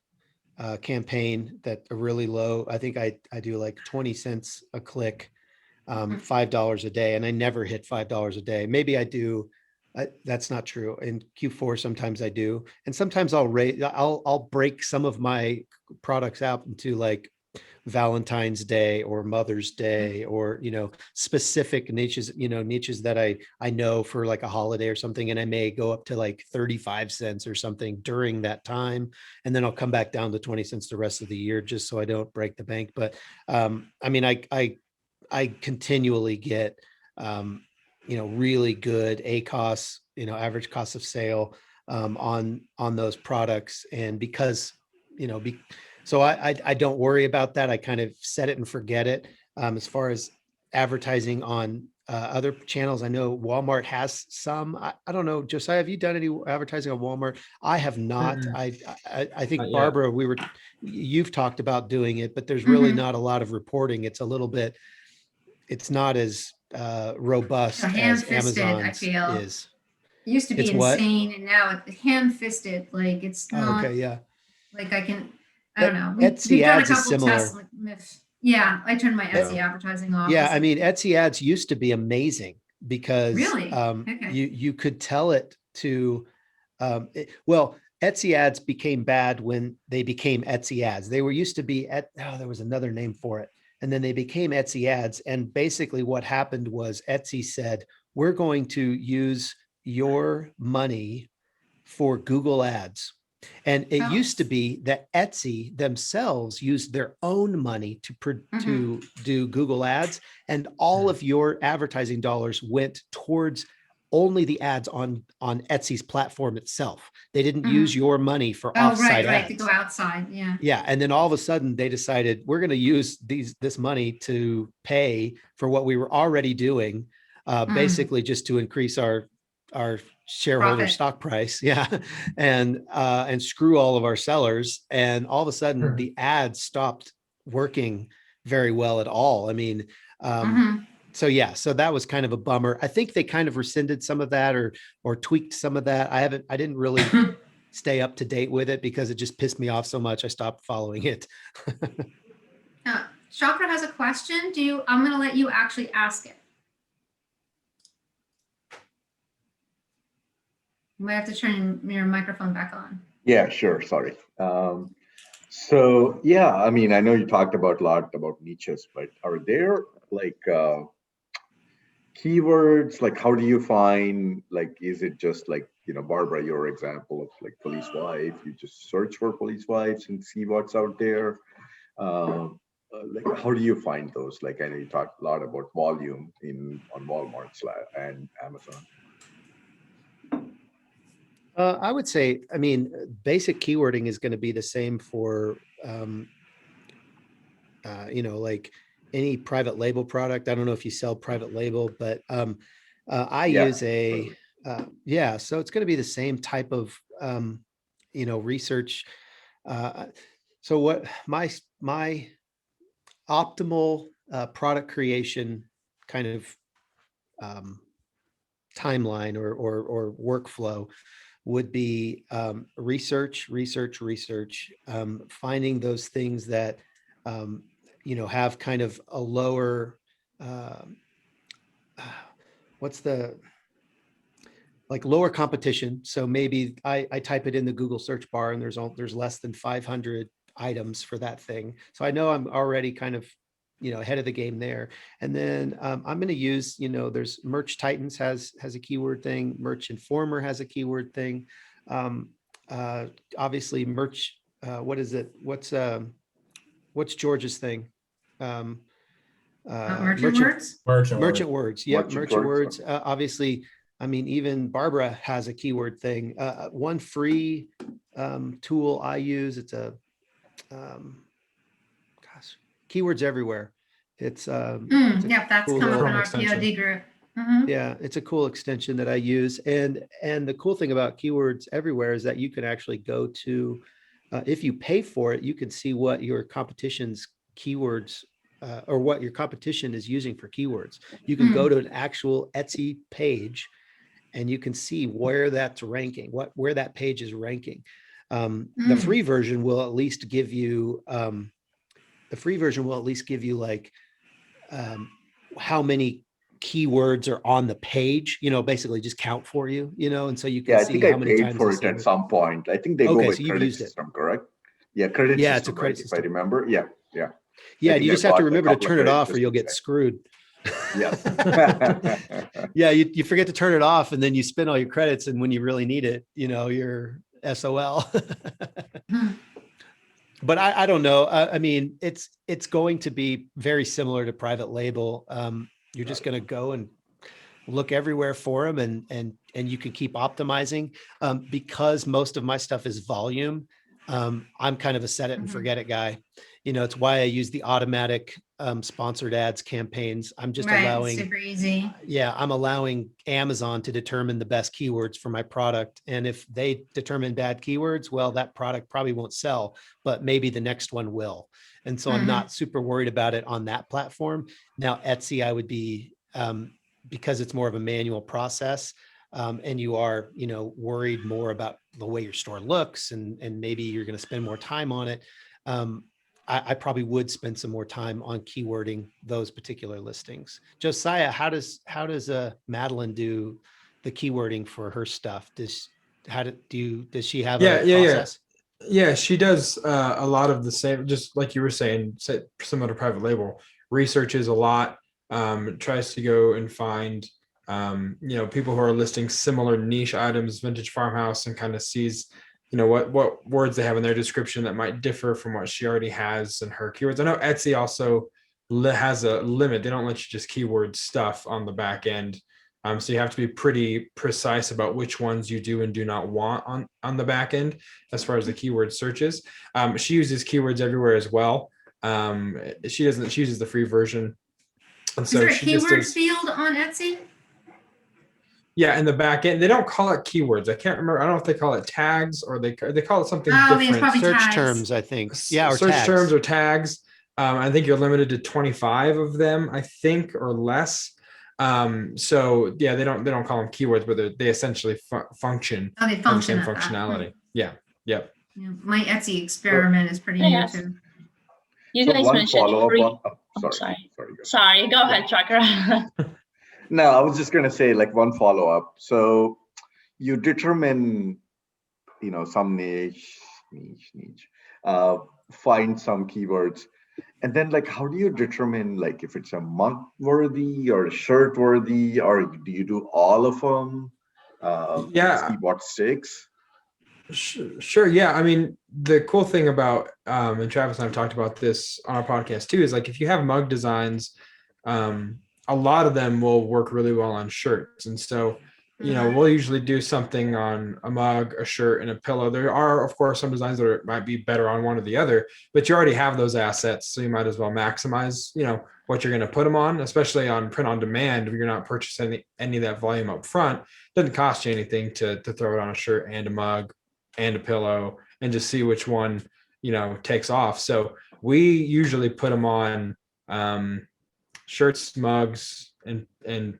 campaign that are really low. I think I do like 20 cents a click, $5 a day, and I never hit $5 a day. Maybe I do. That's not true. In Q4, sometimes I do. And sometimes I'll break some of my products out into like Valentine's Day or Mother's Day, or, specific niches, niches that I know for like a holiday or something. And I may go up to like 35 cents or something during that time. And then I'll come back down to 20 cents the rest of the year, just so I don't break the bank. But I continually get, really good ACOS, average cost of sale on those products. And because, so I don't worry about that. I kind of set it and forget it. As far as advertising on other channels, I know Walmart has some. I don't know, Josiah, have you done any advertising on Walmart? I have not. I think
Not yet.
Barbara, you've talked about doing it, but there's really not a lot of reporting. It's a little bit, it's not as robust as
Ham-fisted, I
Amazon's
feel.
is.
It used to be
It's what?
insane, and now it's ham-fisted. Like it's
Oh,
not
okay, yeah.
like I don't know.
Etsy
We've done a
ads is
couple
similar.
tests. Yeah, I turned my Etsy
Yeah.
advertising off.
Yeah, Etsy ads used to be amazing because
Really? Okay.
you could tell it to, Etsy ads became bad when they became Etsy ads. They were used to be there was another name for it. And then they became Etsy ads. And basically what happened was Etsy said, we're going to use your money for Google ads. And it used to be that Etsy themselves used their own money to do Google ads, and all of your advertising dollars went towards only the ads on Etsy's platform itself. They didn't use your money for offsite ads.
To go outside. Yeah.
Yeah. And then all of a sudden they decided we're going to use this money to pay for what we were already doing, basically just to increase our shareholder
Profit.
stock price. Yeah. And screw all of our sellers. And all of a sudden the ads stopped working very well at all. I mean, so yeah, so that was kind of a bummer. I think they kind of rescinded some of that or tweaked some of that. I didn't really stay up to date with it because it just pissed me off so much. I stopped following it.
Chakra has a question. I'm going to let you actually ask it. You might have to turn your microphone back on.
Yeah, sure. Sorry. So yeah, I mean, I know you talked about a lot about niches, but are there like keywords? Like, how do you find, like, is it just like, Barbara, your example of like police wife, you just search for police wives and see what's out there? Like, how do you find those? Like, I know you talked a lot about volume on Walmart and Amazon.
I would say, basic keywording is going to be the same for, like any private label product. I don't know if you sell private label, but I use so it's going to be the same type of, research. So what my optimal product creation kind of timeline or workflow would be research, finding those things that, have kind of a lower, like lower competition. So maybe I type it in the Google search bar and there's less than 500 items for that thing. So I know I'm already kind of, ahead of the game there. And then I'm going to use, there's Merch Titans has a keyword thing. Merch Informer has a keyword thing. Obviously Merch, what is it? What's George's thing?
Merchant words?
Merchant words. Yep.
Merchant
Merchant
words.
words. Obviously, I mean, even Barbara has a keyword thing. One free tool I use, it's a, keywords everywhere. It's
Yep, that's
cool
come up
little
in our
extension.
POD group. Mhm.
yeah, it's a cool extension that I use. And the cool thing about keywords everywhere is that you can actually go to, if you pay for it, you can see what your competition's keywords or what your competition is using for keywords. You can go to an actual Etsy page and you can see where that's ranking, where that page is ranking. The free version will at least give you like how many keywords are on the page, basically just count for you, and so you can
Yeah, I
see
think I
how many
paid
times
for
it's
it at
listed.
some point. I think they go
Okay,
by
so you've
credit
used it.
system, correct? Yeah, credit
Yeah, it's
system,
a credit
right? If I
system.
remember. Yeah, yeah.
Yeah,
think
you
I
just have to
bought a
remember to
couple of
turn it
credits
off or
just
you'll
to
get
check.
screwed.
Yes.
Yeah, you forget to turn it off and then you spend all your credits, and when you really need it, you're SOL. But I don't know. I mean, it's going to be very similar to private label. You're just going to go and look everywhere for them, and you can keep optimizing. Because most of my stuff is volume. I'm kind of a set it and forget it guy. It's why I use the automatic sponsored ads campaigns. I'm just
Right,
allowing,
super easy.
I'm allowing Amazon to determine the best keywords for my product. And if they determine bad keywords, well, that product probably won't sell, but maybe the next one will. And so I'm not super worried about it on that platform. Now, Etsy, I would be, because it's more of a manual process. And you are, worried more about the way your store looks, and maybe you're going to spend more time on it. I probably would spend some more time on keywording those particular listings. Josiah, how does Madeline do the keywording for her stuff? Does she have a process?
Yeah, she does a lot of the same, just like you were saying, similar to private label. Researches a lot, tries to go and find people who are listing similar niche items, vintage farmhouse, and kind of sees what words they have in their description that might differ from what she already has in her keywords. I know Etsy also has a limit. They don't let you just keyword stuff on the back end. So you have to be pretty precise about which ones you do and do not want on the back end as far as the keyword searches. She uses keywords everywhere as well. She uses the free version. And
Is
so
there a
she just
keywords
does,
field on Etsy?
yeah, in the back end. They don't call it keywords. I can't remember. I don't know if they call it tags or they call it something
Oh, it's
different.
probably
Search
tags.
terms, I think. Yeah, or
search
tags.
terms or tags. I think you're limited to 25 of them, I think, or less. So yeah, they don't call them keywords, but they essentially function.
Oh, they
have the
function
same
at that.
functionality. Yeah. Yep.
Yeah, my Etsy experiment is pretty new
Yes.
too.
You
So
guys
one
mentioned
follow-up
free.
on,
Oh,
sorry.
sorry.
Go.
Sorry, go ahead, Tracker.
No, I was just going to say like one follow-up. So you determine, some niche, find some keywords. And then like, how do you determine like if it's a mug worthy or a shirt worthy, or do you do all of them?
Yeah.
See what sticks.
Sure. Yeah. I mean, the cool thing about, and Travis and I've talked about this on our podcast too, is like if you have mug designs, a lot of them will work really well on shirts. And so, we'll usually do something on a mug, a shirt, and a pillow. There are, of course, some designs that might be better on one or the other, but you already have those assets. So you might as well maximize, what you're going to put them on, especially on print on demand. If you're not purchasing any of that volume up front, it doesn't cost you anything to throw it on a shirt and a mug and a pillow and just see which one, takes off. So we usually put them on shirts, mugs, and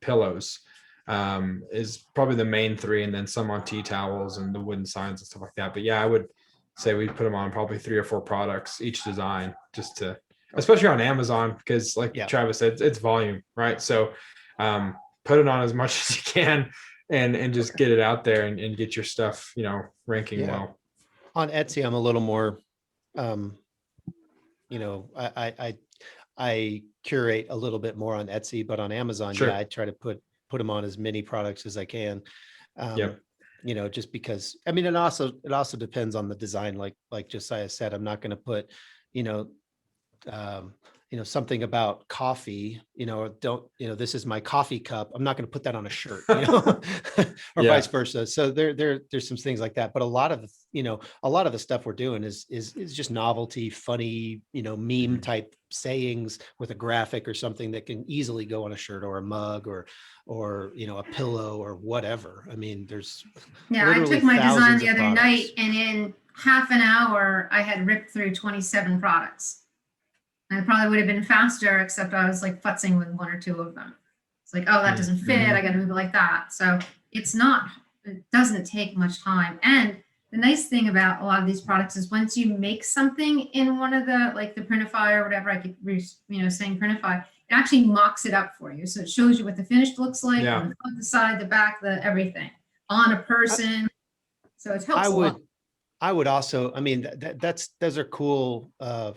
pillows. Is probably the main three, and then some on tea towels and the wooden signs and stuff like that. But yeah, I would say we put them on probably 3 or 4 products each design, just to, especially on Amazon, because like Travis said, it's volume, right? So put it on as much as you can, and just get it out there and get your stuff, ranking
Yeah.
well.
On Etsy, I'm a little more, I curate a little bit more on Etsy, but on Amazon,
Sure.
I try to put them on as many products as I can.
Yep.
Just because, I mean, it also depends on the design. Like Josiah said, I'm not going to put, something about coffee, or this is my coffee cup. I'm not going to put that on a shirt, or
Yeah.
vice versa. So there's some things like that. But a lot of the stuff we're doing is just novelty, funny, meme type sayings with a graphic or something that can easily go on a shirt or a mug or a pillow or whatever. I mean, there's
Yeah, I
literally
took my design
thousands
the
of
other
products.
night, and in half an hour, I had ripped through 27 products. And it probably would have been faster, except I was like futzing with one or two of them. It's like, oh, that doesn't fit. I got to move it like that. So it doesn't take much time. And the nice thing about a lot of these products is once you make something in one of the, like the Printify or whatever, I keep, saying Printify, it actually mocks it up for you. So it shows you what the finished looks like,
Yeah.
on the front, the side, the back, the everything on a person. So it helps a lot.
I would also, I mean, those are cool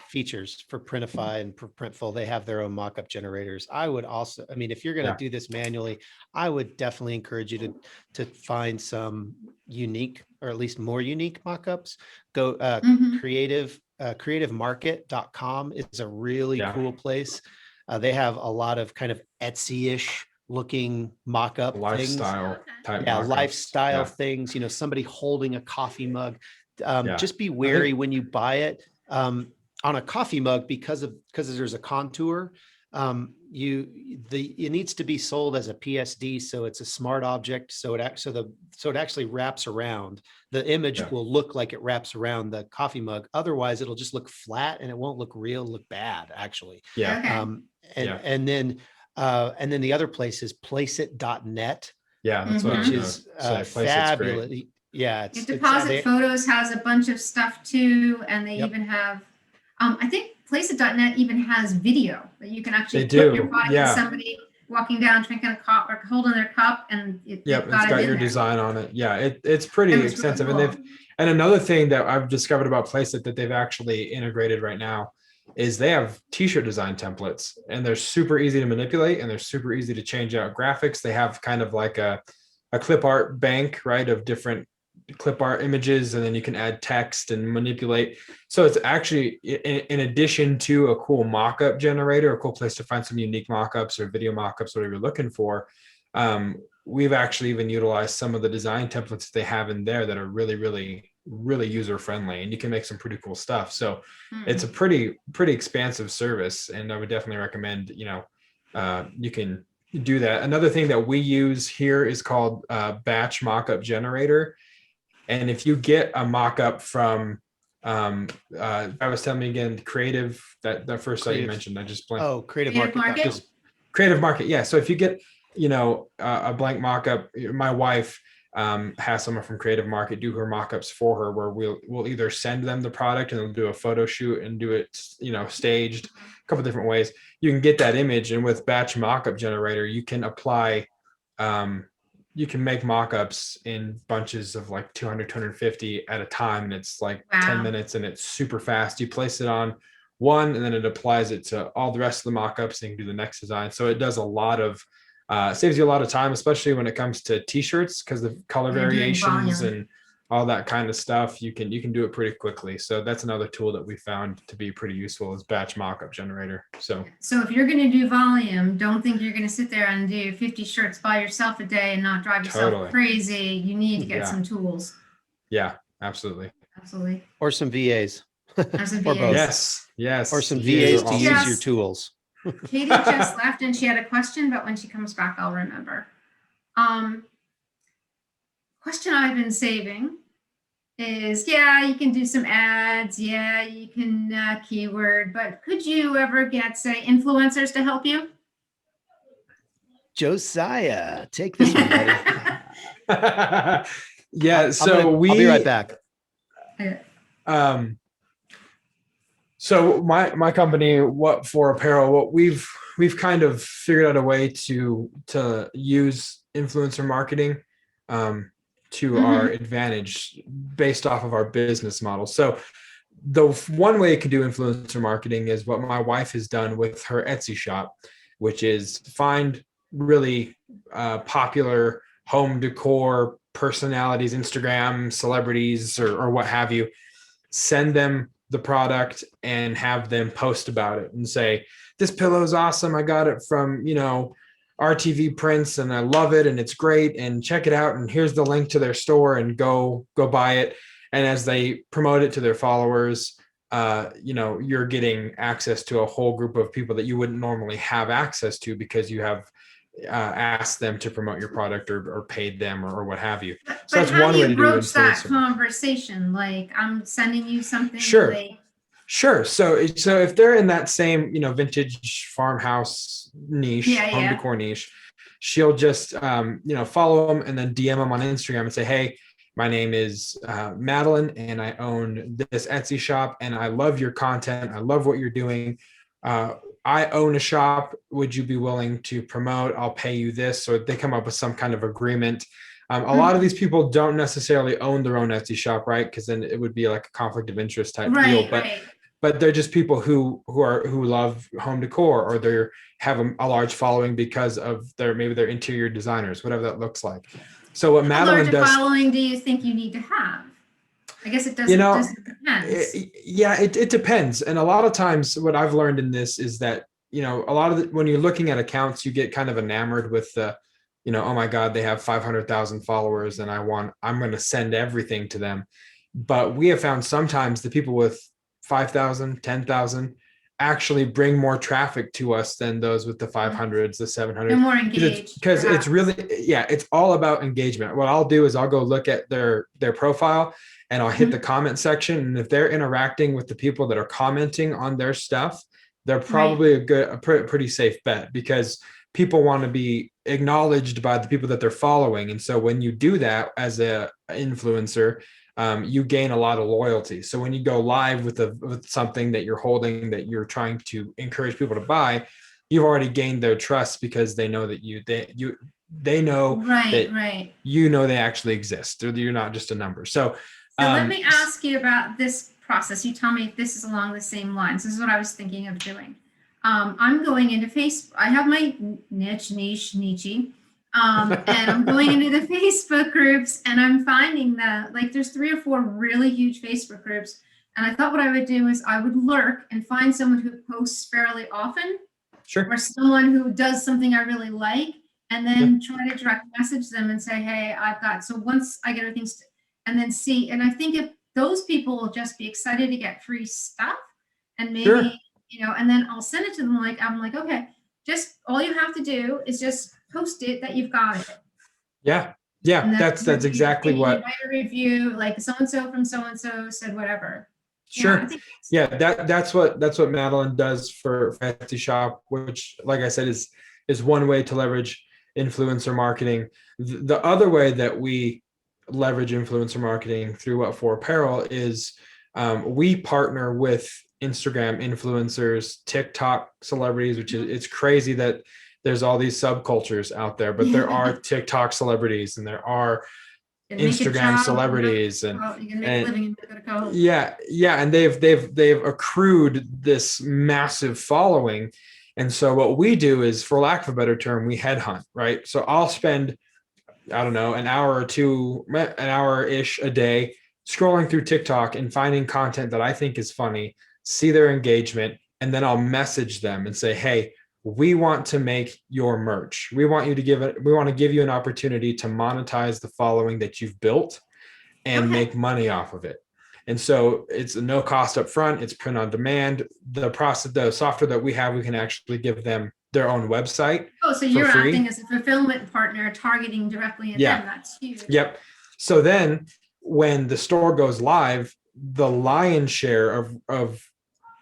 features for Printify and for Printful. They have their own mockup generators. I would also, I mean, if you're going to do this manually, I would definitely encourage you to find some unique, or at least more unique mockups. Go creativemarket.com is a really cool place. They have a lot of kind of Etsy-ish looking mock-up
Lifestyle type.
lifestyle things, somebody holding a coffee mug. Just be wary when you buy it on a coffee mug because there's a contour. It needs to be sold as a PSD, so it's a smart object. So it actually wraps around. The image will look like it wraps around the coffee mug. Otherwise, it'll just look flat and it won't look real. Look bad, actually.
Yeah.
And then the other place is placeit.net.
Yeah, that's what
which is fabulous.
Great.
Yeah,
Deposit Photos has a bunch of stuff too, and they even have. I think Placeit.net even has video that you can actually put your product in somebody walking down drinking a cup or holding their cup, and it's got your
design on it. Yeah, it's pretty extensive, really cool. And another thing that I've discovered about Placeit that they've actually integrated right now is they have t-shirt design templates, and they're super easy to manipulate and they're super easy to change out graphics. They have kind of like a clip art bank, right, of different clip art images, and then you can add text and manipulate. So it's actually, in addition to a cool mock-up generator, a cool place to find some unique mock-ups or video mock-ups, whatever you're looking for. We've actually even utilized some of the design templates they have in there that are really, really, really user-friendly, and you can make some pretty cool stuff. So it's a pretty expansive service, and I would definitely recommend, you can do that. Another thing that we use here is called Batch Mockup Generator. And if you get a mock-up from, I was telling me again, Creative, that first site you mentioned, I just blanked.
Oh, Creative Market.
Creative Market, yeah. So if you get, a blank mock-up, my wife has someone from Creative Market do her mock-ups for her, where we'll either send them the product and they'll do a photo shoot and do it, staged a couple different ways. You can get that image, and with Batch Mockup Generator, you can apply. You can make mock-ups in bunches of like 200, 250 at a time. And it's like 10 minutes and it's super fast. You place it on one and then it applies it to all the rest of the mock-ups and you can do the next design. So it does a lot of, saves you a lot of time, especially when it comes to t-shirts, because the color variations and all that kind of stuff, you can do it pretty quickly. So that's another tool that we found to be pretty useful, is Batch Mockup Generator. So
if you're going to do volume, don't think you're going to sit there and do 50 shirts by yourself a day and not drive yourself crazy. You need to get some tools.
Yeah, absolutely.
Or some VAs.
Or some
Or both.
Yes.
Or some VAs to use your tools.
Katie just left and she had a question, but when she comes back, I'll remember. Question I've been saving is, you can do some ads. Yeah, you can keyword, but could you ever get, say, influencers to help you?
Josiah, take this one, buddy.
So
I'll be right back.
So my company, What For Apparel, what we've kind of figured out a way to use influencer marketing to our advantage based off of our business model. So the one way it can do influencer marketing is what my wife has done with her Etsy shop, which is find really popular home decor personalities, Instagram celebrities, or what have you, send them the product and have them post about it and say, this pillow is awesome. I got it from, RTV Prints and I love it and it's great and check it out. And here's the link to their store and go buy it. And as they promote it to their followers, you're getting access to a whole group of people that you wouldn't normally have access to because you have asked them to promote your product or paid them or what have you.
But
So that's
how
one
do
way
you
to do
broach that
influencer.
conversation? Like, I'm sending you something.
Sure.
Like,
Sure. So if they're in that same, vintage farmhouse niche, home decor niche, she'll just, follow them and then DM them on Instagram and say, hey, my name is Madeline and I own this Etsy shop and I love your content. I love what you're doing. I own a shop. Would you be willing to promote? I'll pay you this. So they come up with some kind of agreement. A lot of these people don't necessarily own their own Etsy shop, right? Because then it would be like a conflict of interest type deal. But they're just people who love home decor, or they have a large following because of maybe their interior designers, whatever that looks like. So what Madeline does. How large a
following do you think you need to have? I guess it doesn't.
It depends. And a lot of times, what I've learned in this is that a lot of when you're looking at accounts, you get kind of enamored with the, oh my God, they have 500,000 followers, and I'm going to send everything to them. But we have found sometimes the people with 5,000, 10,000 actually bring more traffic to us than those with the 500s, the 700s.
They're more engaged.
Because it's really, it's all about engagement. What I'll do is I'll go look at their profile and I'll hit the comment section. And if they're interacting with the people that are commenting on their stuff, they're probably a pretty safe bet, because people want to be acknowledged by the people that they're following. And so when you do that as an influencer, you gain a lot of loyalty. So when you go live with something that you're holding, that you're trying to encourage people to buy, you've already gained their trust, because they know that they know that they actually exist. You're not just a number. So
let me ask you about this process. You tell me if this is along the same lines. This is what I was thinking of doing. I'm going into Facebook. I have my niche. And I'm going into the Facebook groups, and I'm finding that there's 3 or 4 really huge Facebook groups. And I thought what I would do is I would lurk and find someone who posts fairly often, or someone who does something I really like, and then try to direct message them and say, hey, so once I get everything, and then see. And I think if those people will just be excited to get free stuff, and maybe, and then I'll send it to them. I'm like, okay, just all you have to do is just post it that you've got it.
Yeah. That's exactly what.
Write a review, like so-and-so from so-and-so said whatever.
Sure. That's what Madeline does for Etsy shop, which, like I said, is one way to leverage influencer marketing. The other way that we leverage influencer marketing through What For Apparel is we partner with Instagram influencers, TikTok celebrities, which is, it's crazy that there's all these subcultures out there, but there are TikTok celebrities and there are Instagram celebrities, and and they've accrued this massive following. And so what we do is, for lack of a better term, we headhunt, right? So I'll spend, I don't know, an hour-ish a day scrolling through TikTok and finding content that I think is funny, see their engagement, and then I'll message them and say, hey, we want to make your merch. We want to give you an opportunity to monetize the following that you've built and make money off of it. And so it's no cost up front. It's print on demand. The software that we have, we can actually give them their own website.
Oh, so you're acting as a fulfillment partner, targeting directly at them. That's huge.
Yep. So then when the store goes live, the lion's share of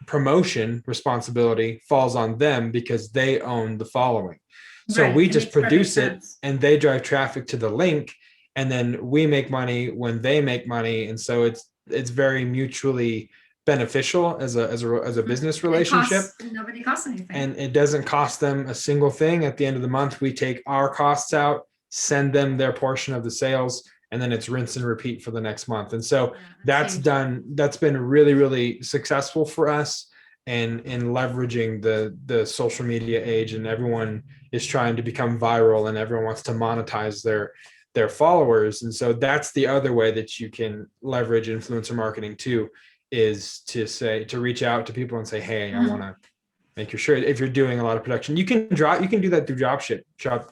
promotion responsibility falls on them, because they own the following. So we just produce it and they drive traffic to the link, and then we make money when they make money. And so it's very mutually beneficial as a business relationship.
Nobody costs anything.
And it doesn't cost them a single thing. At the end of the month, we take our costs out, send them their portion of the sales, and then it's rinse and repeat for the next month. And so that's been really, really successful for us. And in leveraging the social media age, and everyone is trying to become viral, and everyone wants to monetize their followers. And so that's the other way that you can leverage influencer marketing too, is to reach out to people and say, hey, I want to make your shirt. If you're doing a lot of production, you can do that through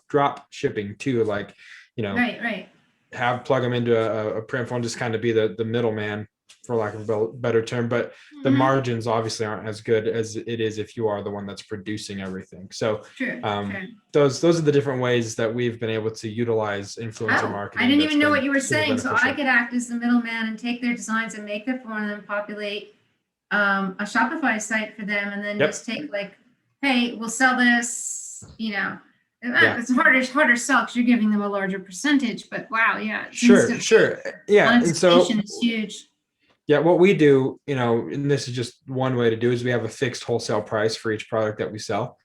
drop shipping too. Like,
Right.
plug them into a print phone, just kind of be the middleman, for lack of a better term. But the margins obviously aren't as good as it is if you are the one that's producing everything. So
True.
those are the different ways that we've been able to utilize influencer marketing.
I didn't
That's
even know
been
what you were
super
saying. So I
beneficial.
could act as the middleman and take their designs and make them for them, populate a Shopify site for them, and then just take like, hey, we'll sell this, it's harder to sell because you're giving them a larger percentage, but wow, yeah.
Sure. Yeah. And so
monetization is huge.
yeah, what we do, and this is just one way to do, is we have a fixed wholesale price for each product that we sell.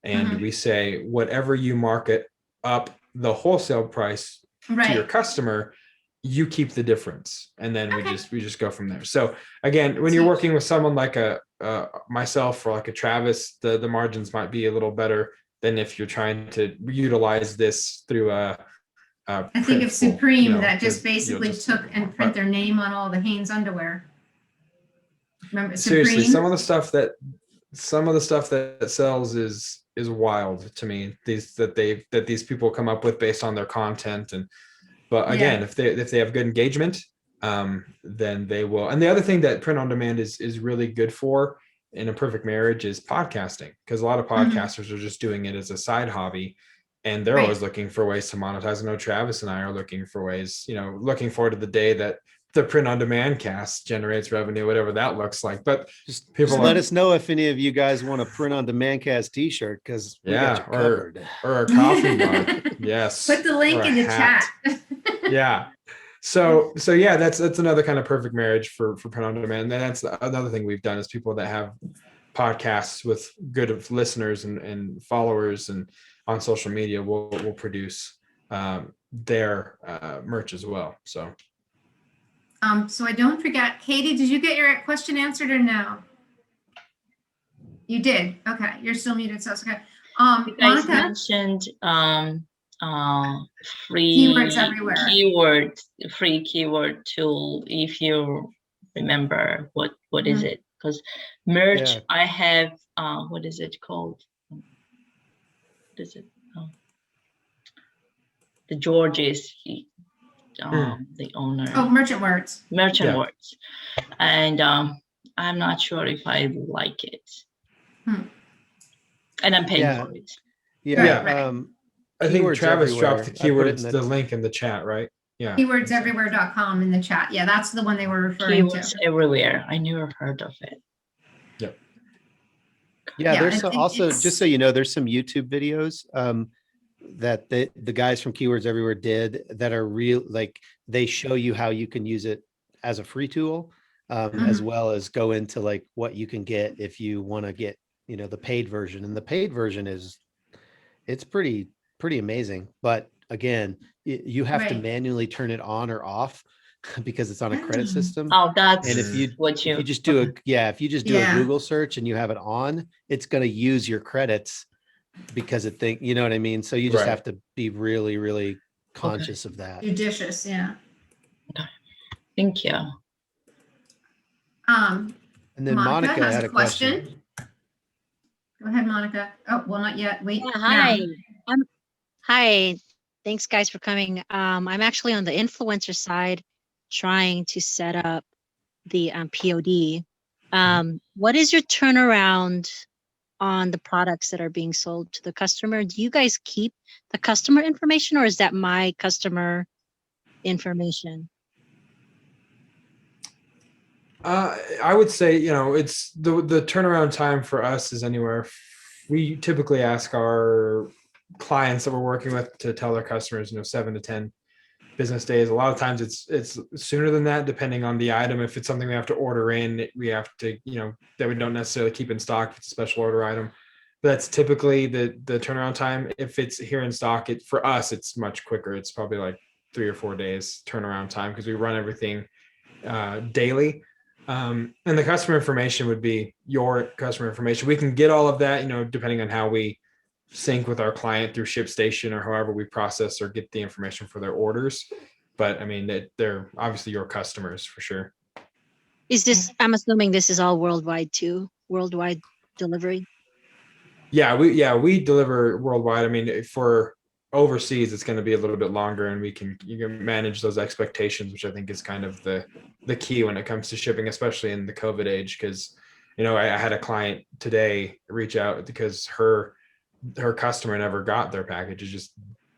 And we say, whatever you market up the wholesale price to your customer, you keep the difference. And then we just go from there. So again, when you're working with someone like myself or like a Travis, the margins might be a little better than if you're trying to utilize this through I
think of Supreme that just basically took and print their name on all the Hanes underwear. Remember
seriously,
Supreme?
some of the stuff that sells is wild to me. These people come up with based on their content. But again, if they have good engagement, then they will. And the other thing that print on demand is really good for in a perfect marriage is podcasting, because a lot of podcasters are just doing it as a side hobby, and they're always looking for ways to monetize. I know Travis and I are looking for ways, looking forward to the day that the print on demand cast generates revenue, whatever that looks like. But
just let us know if any of you guys want a print on demand cast t-shirt, because we got you covered.
Or a coffee mug. Yes.
Put the link in the chat.
Yeah. So yeah, that's another kind of perfect marriage for print on demand. And that's another thing we've done, is people that have podcasts with good listeners and followers and on social media will produce their merch as well. So
I don't forget, Katie, did you get your question answered or no? You did. Okay, you're still muted, so it's okay.
You guys
Monica
mentioned free
Keywords everywhere.
Free keyword tool. If you remember, what is it? Because merch, I have what is it called? What is it? The George is the owner.
Oh, Merchant Words.
Words, and I'm not sure if I like it. And I'm paying for it.
I think Travis dropped the keywords,
the
link in the chat, right? Yeah.
KeywordsEverywhere.com in the chat. Yeah, that's the one they were referring to.
Keywords Everywhere. I never heard of it.
Yep.
Yeah, there's also, just so you know, there's some YouTube videos that the guys from Keywords Everywhere did that are real, like they show you how you can use it as a free tool, as well as go into like what you can get if you want to get, the paid version. And the paid version it's pretty amazing. But again, you have to manually turn it on or off because it's on a credit system.
Oh, that's
and if you just do a Google search and you have it on, it's going to use your credits because it think, you know what I mean? So you just have to be really, really conscious of that.
Judicious. Yeah.
Okay. Thank you.
And then Monica
has
had a question.
Go ahead, Monica. Oh, well, not yet. Wait.
Yeah, hi. Hi. Thanks, guys, for coming. I'm actually on the influencer side trying to set up the POD. What is your turnaround on the products that are being sold to the customer? Do you guys keep the customer information, or is that my customer information?
I would say, it's the turnaround time for us is anywhere. We typically ask our clients that we're working with to tell their customers, 7 to 10 business days. A lot of times it's sooner than that, depending on the item. If it's something we have to order in, we have to, that we don't necessarily keep in stock. If it's a special order item. That's typically the turnaround time. If it's here in stock, for us, it's much quicker. It's probably like 3 or 4 days turnaround time because we run everything daily. And the customer information would be your customer information. We can get all of that, depending on how we sync with our client through ShipStation or however we process or get the information for their orders. But I mean, they're obviously your customers for sure.
I'm assuming this is all worldwide too, worldwide delivery.
Yeah, we deliver worldwide. I mean, for overseas, it's going to be a little bit longer, and you can manage those expectations, which I think is kind of the key when it comes to shipping, especially in the COVID age. Because, I had a client today reach out because her customer never got their package. It just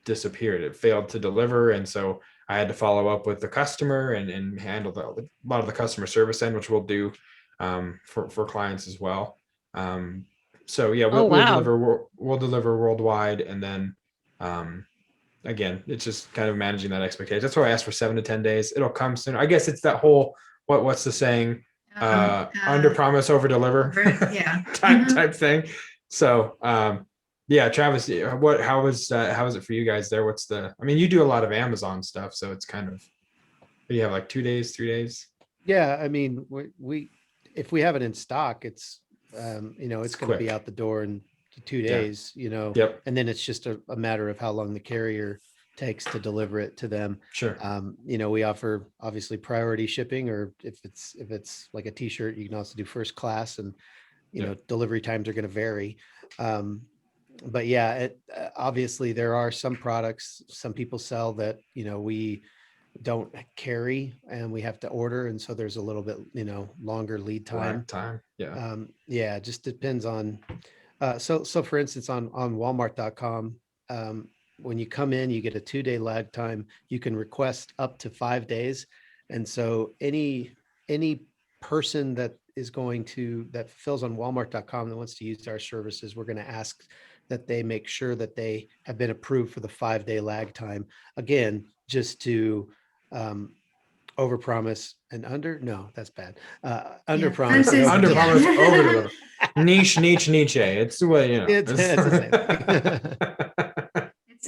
disappeared. It failed to deliver, and so I had to follow up with the customer and handle a lot of the customer service end, which we'll do for clients as well. So yeah, we'll deliver worldwide, and then again, it's just kind of managing that expectation. That's why I asked for 7 to 10 days. It'll come soon. I guess it's that whole what's the saying? Under promise, over deliver.
Yeah.
type thing. So yeah, Travis, how is it for you guys there? I mean, you do a lot of Amazon stuff, so it's kind of, you have like 2 days, 3 days.
Yeah, I mean, we if we have it in stock, it's it's going to be out the door in 2 days,
Yep.
And then it's just a matter of how long the carrier takes to deliver it to them.
Sure.
We offer obviously priority shipping, or if it's like a t-shirt, you can also do first class, and delivery times are going to vary. But yeah, obviously there are some products some people sell that we don't carry and we have to order, and so there's a little bit longer lead time. Yeah, it just depends on so for instance on walmart.com, when you come in, you get a 2-day lag time. You can request up to 5 days, and so any person that fulfills on walmart.com that wants to use our services, we're going to ask that they make sure that they have been approved for the 5-day lag time. Again, just to overpromise and that's bad. Underpromise.
Underpromise, overdeliver. Niche. It's the way,
It's the same.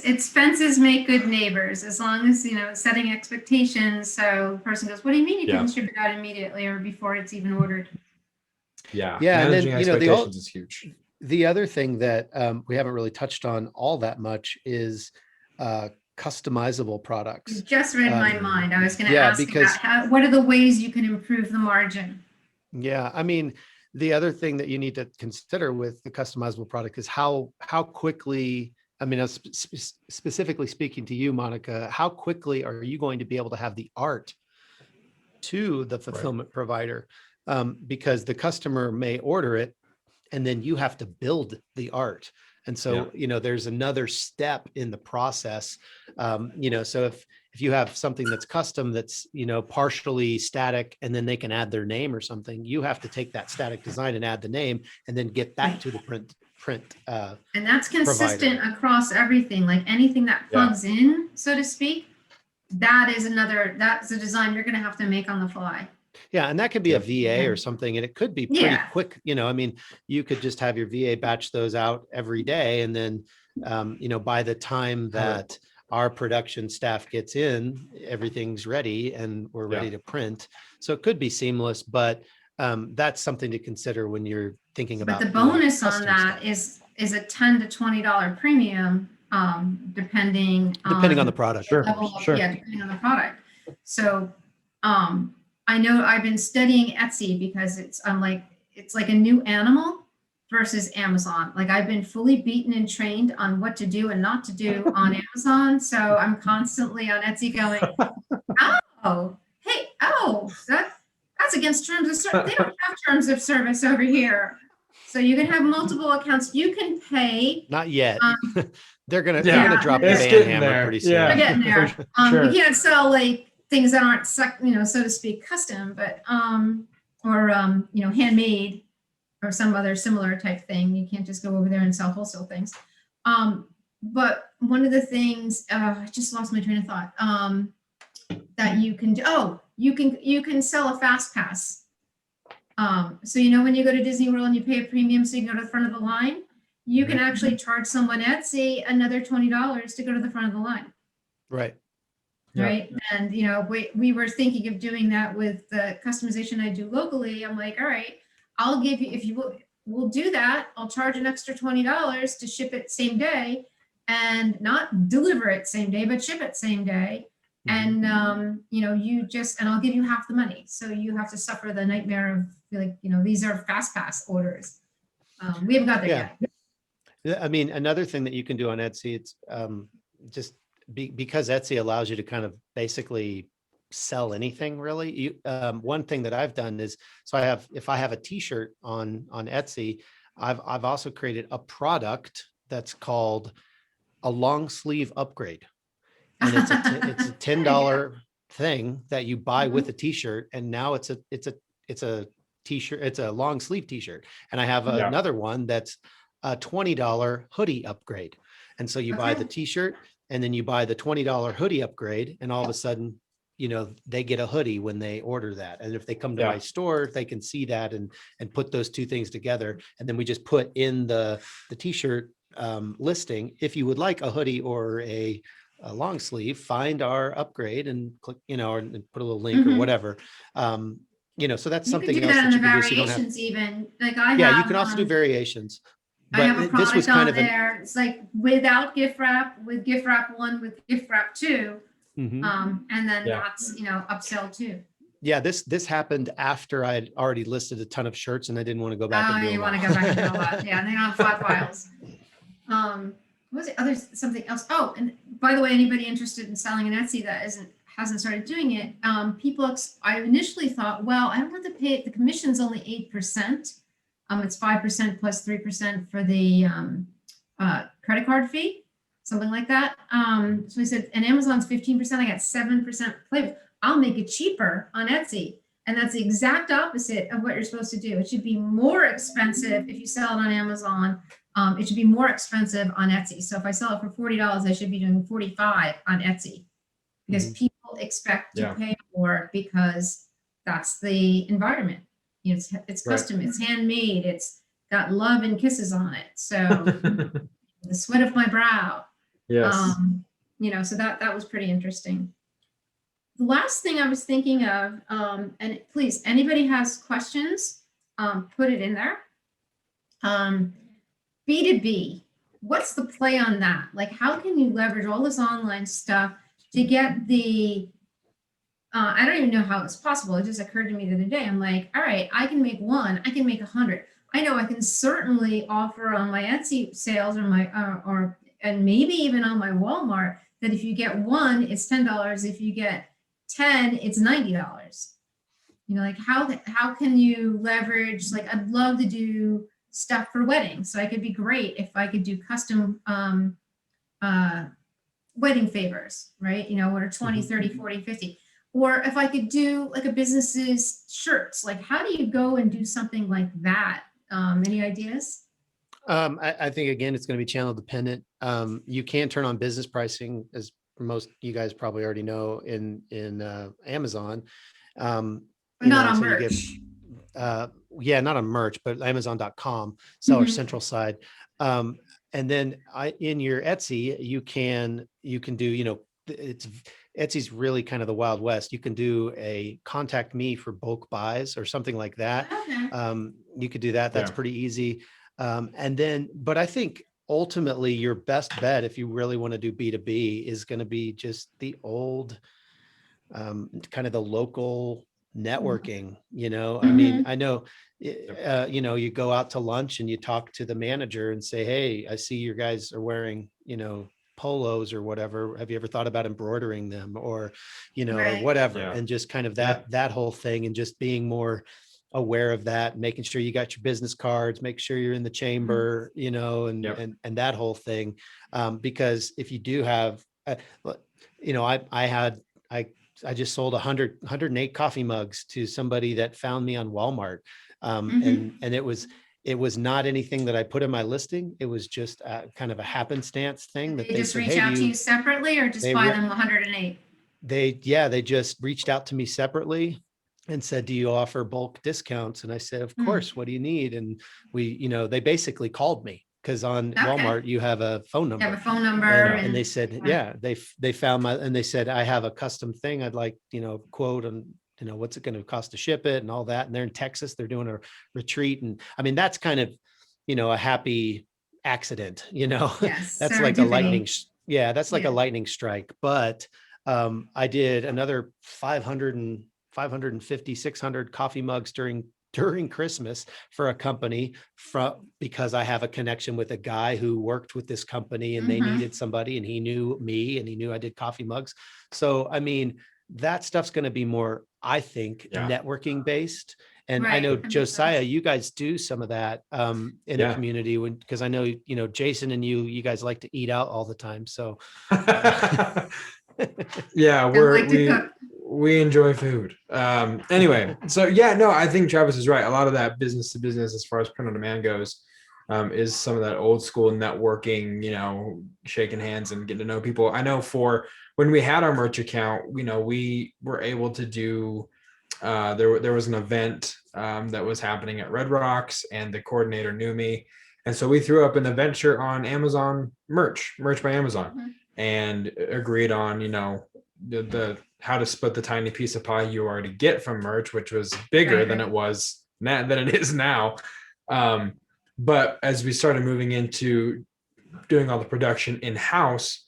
It's fences make good neighbors, as long as, setting expectations. So the person goes, what do you mean you can ship it out immediately or before it's even ordered?
Yeah.
And
managing
then,
expectations is huge.
The other thing that we haven't really touched on all that much is customizable products.
You just read my mind. I was going to ask
because
about what are the ways you can improve the margin?
Yeah, I mean, the other thing that you need to consider with the customizable product is how quickly, I mean, specifically speaking to you, Monica, how quickly are you going to be able to have the art to the fulfillment provider? Because the customer may order it, and then you have to build the art. And so, there's another step in the process. So if you have something that's custom, that's, partially static, and then they can add their name or something, you have to take that static design and add the name and then get that to the print.
And that's consistent across everything, like anything that plugs in, so to speak, that's a design you're going to have to make on the fly.
Yeah, and that could be a VA or something, and it could be pretty quick. I mean, you could just have your VA batch those out every day, and then, by the time that our production staff gets in, everything's ready and we're ready to print. So it could be seamless, but that's something to consider when you're thinking about.
But the bonus on that is a $10 to $20 premium, depending
on the product.
Sure.
Depending on the product. So, I know I've been studying Etsy because it's like a new animal versus Amazon. Like, I've been fully beaten and trained on what to do and not to do on Amazon. So I'm constantly on Etsy going, that's against terms of service. They don't have terms of service over here. So you can have multiple accounts. You can pay.
Not yet. They're gonna drop the ban hammer pretty soon.
They're getting there. You can't sell like things that aren't, so to speak, custom, but handmade or some other similar type thing. You can't just go over there and sell wholesale things. But one of the things, I just lost my train of thought. That you can do. You can sell a fast pass. So when you go to Disney World and you pay a premium so you can go to the front of the line, you can actually charge someone Etsy another $20 to go to the front of the line.
Right.
Yeah.
Right. And, you know, we were thinking of doing that with the customization I do locally. I'm like, all right, I'll give you, if you will, we'll do that. I'll charge an extra $20 to ship it same day and not deliver it same day, but ship it same day. And, you know, and I'll give you half the money. So you have to suffer the nightmare of like, you know, these are fast pass orders. We haven't got there yet.
Yeah, I mean, another thing that you can do on Etsy, it's just because Etsy allows you to kind of basically sell anything really. You, one thing that I've done is, so if I have a t-shirt on Etsy, I've also created a product that's called a long sleeve upgrade. And it's a $10 thing that you buy with a t-shirt. And now it's a t-shirt, it's a long sleeve t-shirt. And I have another one that's a $20 hoodie upgrade. And so you buy the t-shirt and then you buy the $20 hoodie upgrade, and all of a sudden, you know, they get a hoodie when they order that. And if they come to my store, they can see that and put those two things together. And then we just put in the t-shirt listing, if you would like a hoodie or a long sleeve, find our upgrade and click, you know, and put a little link or whatever. You know, so that's
You
something
can do
else
that
that
in
you
the
can do. So you don't have,
variations even. Like I have,
you can also do variations.
I have a
But this was
product on
kind of
there. It's like without gift wrap, with gift wrap 1, with gift wrap 2. And then that's, you know, upsell 2.
Yeah, this happened after I had already listed a ton of shirts and I didn't want to go back and do
You
them
want to
all.
go back and do all that. Yeah, and they don't have flat files. What was it? Something else. Oh, and by the way, anybody interested in selling an Etsy that hasn't started doing it, I initially thought, well, I don't have to pay it. The commission's only 8%. It's 5% plus 3% for the credit card fee, something like that. So we said, and Amazon's 15%. I got 7% play with. I'll make it cheaper on Etsy. And that's the exact opposite of what you're supposed to do. It should be more expensive if you sell it on Amazon. It should be more expensive on Etsy. So if I sell it for $40, I should be doing $45 on Etsy, because people expect to pay more because that's the environment. You know, it's custom, it's handmade, it's got love and kisses on it. So the sweat of my brow.
Yes.
You know, so that was pretty interesting. The last thing I was thinking of, and please, anybody has questions, put it in there. B2B, what's the play on that? Like, how can you leverage all this online stuff to get the, I don't even know how it's possible. It just occurred to me the other day. I'm like, all right, I can make 1, I can make 100. I know I can certainly offer on my Etsy sales or my, and maybe even on my Walmart, that if you get 1, it's $10. If you get 10, it's $90. You know, like how can you leverage, like, I'd love to do stuff for weddings. So I could be great if I could do custom wedding favors, right? You know, order 20, 30, 40, 50. Or if I could do like a business's shirts, like how do you go and do something like that? Any ideas?
I think, again, it's going to be channel dependent. You can turn on business pricing, as most you guys probably already know, in Amazon.
But not on merch.
Yeah, not on merch, but Amazon.com, Seller Central side. And then in your Etsy, you can do, you know, Etsy's really kind of the Wild West. You can do a contact me for bulk buys or something like that.
Okay.
You could do that. That's pretty easy. And then, but I think ultimately your best bet, if you really want to do B2B, is going to be just the old, kind of the local networking, you know. I mean, I know, you know, you go out to lunch and you talk to the manager and say, hey, I see you guys are wearing, you know, polos or whatever. Have you ever thought about embroidering them, or, you know, or whatever? And just kind of that whole thing, and just being more aware of that, making sure you got your business cards, make sure you're in the chamber, you know, and that whole thing. Because if you do have, you know, I just sold 108 coffee mugs to somebody that found me on Walmart. And it was not anything that I put in my listing. It was just kind of a happenstance thing that
They just
said,
reach out to you separately, or just buy them 108?
They just reached out to me separately and said, do you offer bulk discounts? And I said, of course, what do you need? And we, you know, they basically called me because on
Okay.
Walmart you have a phone
You have a
number.
phone number
And they said,
right.
yeah, they found my, and they said, I have a custom thing. I'd like, quote and, what's it going to cost to ship it and all that. And they're in Texas, they're doing a retreat. And I mean, that's kind of, a happy accident,
Yes,
that's like a
serendipity.
lightning. Yeah. That's like
Yeah.
a lightning strike. But I did another 550, 600 coffee mugs during Christmas for a company because I have a connection with a guy who worked with this company and they
Mhm.
needed somebody and he knew me and he knew I did coffee mugs. So, I mean, that stuff's going to be more, I think,
Yeah.
networking based. And I
Right,
know
that makes
Josiah,
sense.
you guys do some of that in
Yeah.
the community because I know, Jason and you guys like to eat out all the time. So
Yeah,
like to cook.
we enjoy food. Anyway, so yeah, no, I think Travis is right. A lot of that business to business, as far as print on demand goes, is some of that old school networking, shaking hands and getting to know people. I know for when we had our merch account, we were able to do, there was an event that was happening at Red Rocks and the coordinator knew me. And so we threw up an event shirt on Amazon merch by Amazon.
Mhm.
And agreed on, the how to split the tiny piece of pie you already get from merch, which was bigger
Right,
than
right.
it was now than it is now. But as we started moving into doing all the production in-house,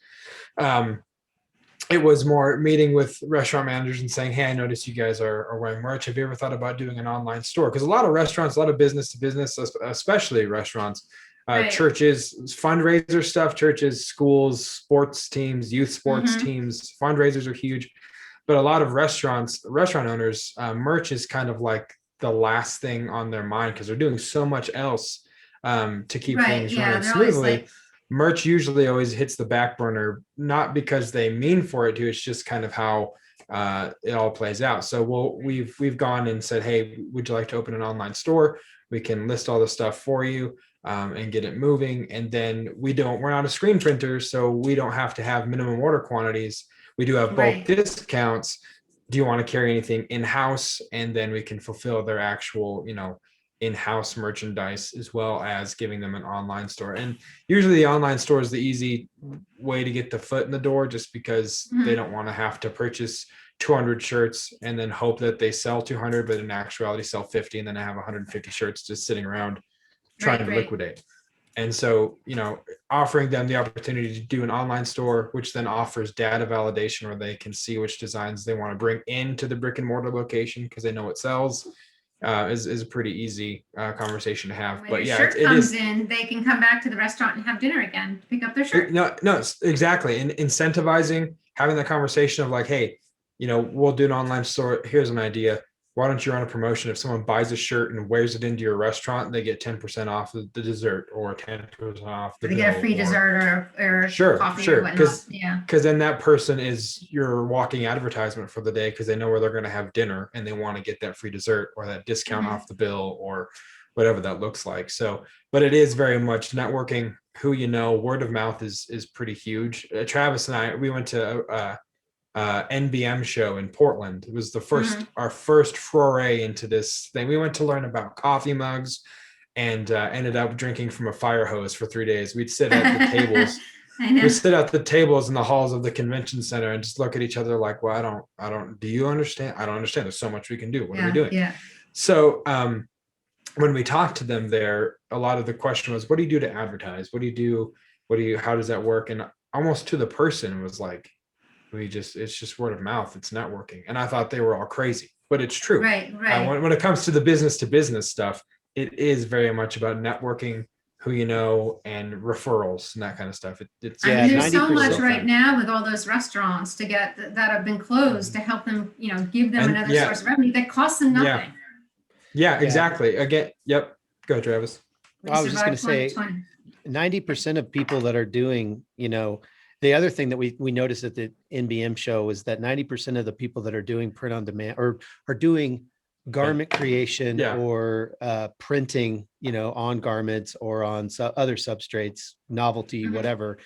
it was more meeting with restaurant managers and saying, hey, I noticed you guys are wearing merch. Have you ever thought about doing an online store? Because a lot of restaurants, a lot of business to business, especially restaurants,
Right.
churches, fundraiser stuff, churches, schools, sports teams, youth sports
Mhm.
teams, fundraisers are huge. But a lot of restaurant owners, merch is kind of like the last thing on their mind because they're doing so much else to keep
Right,
things
yeah,
running
they're always
smoothly.
like,
Merch usually always hits the back burner, not because they mean for it to, it's just kind of how it all plays out. So we've gone and said, hey, would you like to open an online store? We can list all the stuff for you and get it moving. And then we're not a screen printer, so we don't have to have minimum order quantities. We do have bulk
Right.
discounts. Do you want to carry anything in-house? And then we can fulfill their actual, in-house merchandise, as well as giving them an online store. And usually the online store is the easy way to get the foot in the door, just because they
Mhm.
don't want to have to purchase 200 shirts and then hope that they sell 200, but in actuality sell 50, and then I have 150 shirts just sitting around trying
Right,
to
right.
liquidate. And so, offering them the opportunity to do an online store, which then offers data validation where they can see which designs they want to bring into the brick and mortar location because they know it sells, is a pretty easy conversation to have.
When
But
your
yeah,
shirt
it
comes
is.
in, they can come back to the restaurant and have dinner again, to pick up their shirt.
No, exactly. And incentivizing, having the conversation of like, hey, we'll do an online store. Here's an idea. Why don't you run a promotion? If someone buys a shirt and wears it into your restaurant, they get 10% off the dessert or 10% off the
They get a
bill,
free
or-
dessert or
Sure,
coffee
sure,
or whatnot.
'cause-
Yeah.
because then that person is your walking advertisement for the day, because they know where they're going to have dinner and they want to get that free dessert or that discount
Mhm.
off the bill or whatever that looks like. So, but it is very much networking. Who word of mouth is pretty huge. Travis and I, we went to NBM show in Portland. It was our first foray into this thing. We went to learn about coffee mugs and ended up drinking from a fire hose for 3 days. We'd sit at the tables.
I know.
We sit at the tables in the halls of the convention center and just look at each other like, well, I don't, do you understand? I don't understand. There's so much we can do. What are we doing?
Yeah.
So when we talked to them there, a lot of the question was, what do you do to advertise? What do you do? How does that work? And almost to the person was like, it's just word of mouth. It's networking. And I thought they were all crazy, but it's true.
Right.
When it comes to the business to business stuff, it is very much about networking, who you know, and referrals and that kind of stuff. It's
I mean, there's so
90%
much right now with all those restaurants to get that have been closed to help them, give them
And-
another
yeah.
source of revenue that costs them
Yeah.
nothing.
Yeah, exactly. Again, yep. Go, Travis.
We
I was just going
survived
to say
2020.
90% of people that are doing, the other thing that we noticed at the NBM show is that 90% of the people that are doing print on demand or are doing garment creation
Yeah.
or printing, on garments or on other substrates, novelty,
Mhm.
whatever,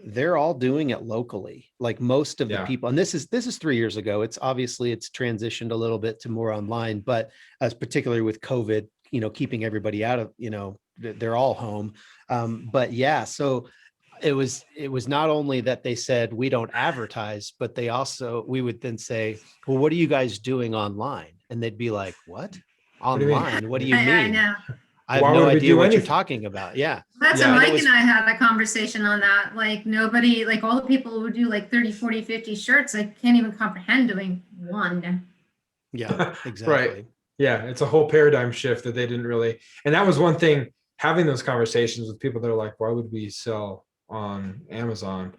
they're all doing it locally. Like most of the
Yeah.
people, and this is 3 years ago. It's transitioned a little bit to more online, but as particularly with COVID, keeping everybody out of, they're all home. But yeah, so it was not only that they said we don't advertise, but we would then say, well, what are you guys doing online? And they'd be like, what?
do you mean?
Online? What do you
I
mean?
know.
I have
Why
no
would we
idea
do
what you're
anything?
talking about. Yeah.
That's
Yeah,
what
and
it
Mike
was-
and I had a conversation on that. Like nobody, like all the people who do like 30, 40, 50 shirts, I can't even comprehend doing one.
Yeah, exactly.
Yeah, it's a whole paradigm shift that they didn't really, and that was one thing, having those conversations with people that are like, why would we sell on Amazon?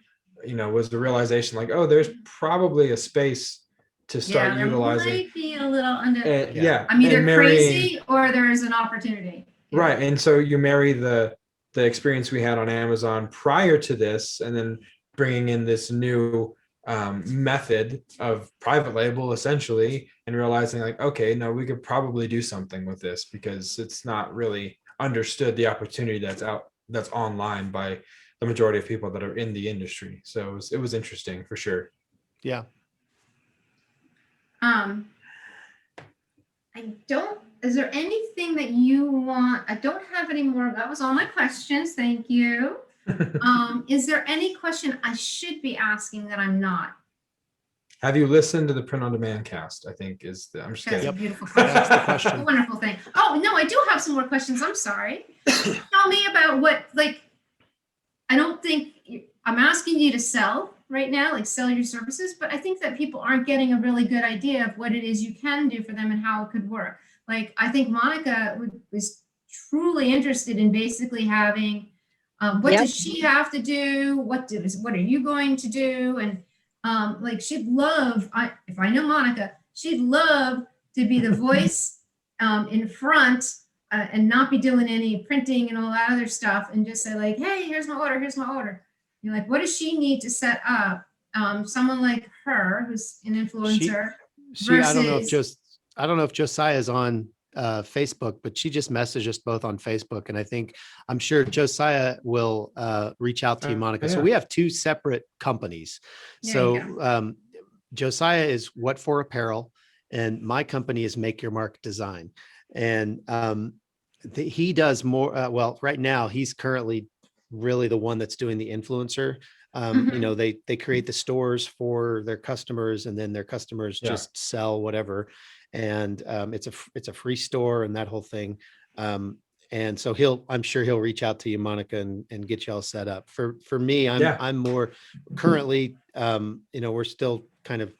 Was the realization like, oh, there's probably a space to start
There
utilizing.
might be a little under.
Yeah,
I'm either
and marrying-
crazy or there is an opportunity.
Right. And so you marry the experience we had on Amazon prior to this, and then bringing in this new method of private label essentially, and realizing like, okay, no, we could probably do something with this because it's not really understood the opportunity that's online by the majority of people that are in the industry. So it was interesting for sure.
Yeah.
Is there anything that you want? I don't have any more. That was all my questions. Thank you. Is there any question I should be asking that I'm not?
Have you listened to the print on demand cast? I think I'm just
That's
kidding.
a beautiful
That's
question.
the question.
A wonderful thing. Oh, no, I do have some more questions. I'm sorry. Tell me about I don't think I'm asking you to sell right now, like sell your services, but I think that people aren't getting a really good idea of what it is you can do for them and how it could work. Like, I think Monica was truly interested in basically having, what
Yep.
does she have to do? What are you going to do? And she'd love, if I know Monica, she'd love to be the voice in front and not be doing any printing and all that other stuff, and just say like, hey, here's my order. You're like, what does she need to set up? Someone like her, who's an influencer.
I don't know if Josiah is on Facebook, but she just messaged us both on Facebook, and I'm sure Josiah will reach out to you, Monica.
Yeah.
So we have two separate companies.
There you
Josiah is What For Apparel, and my company is Make Your Mark Design. And he does more. Well, right now he's currently really the one that's doing the influencer. They create the stores for their customers, and then their customers just sell whatever. And it's a free store and that whole thing. And so I'm sure he'll reach out to you, Monica, and get you all set up. For me, I'm more currently, we're still kind of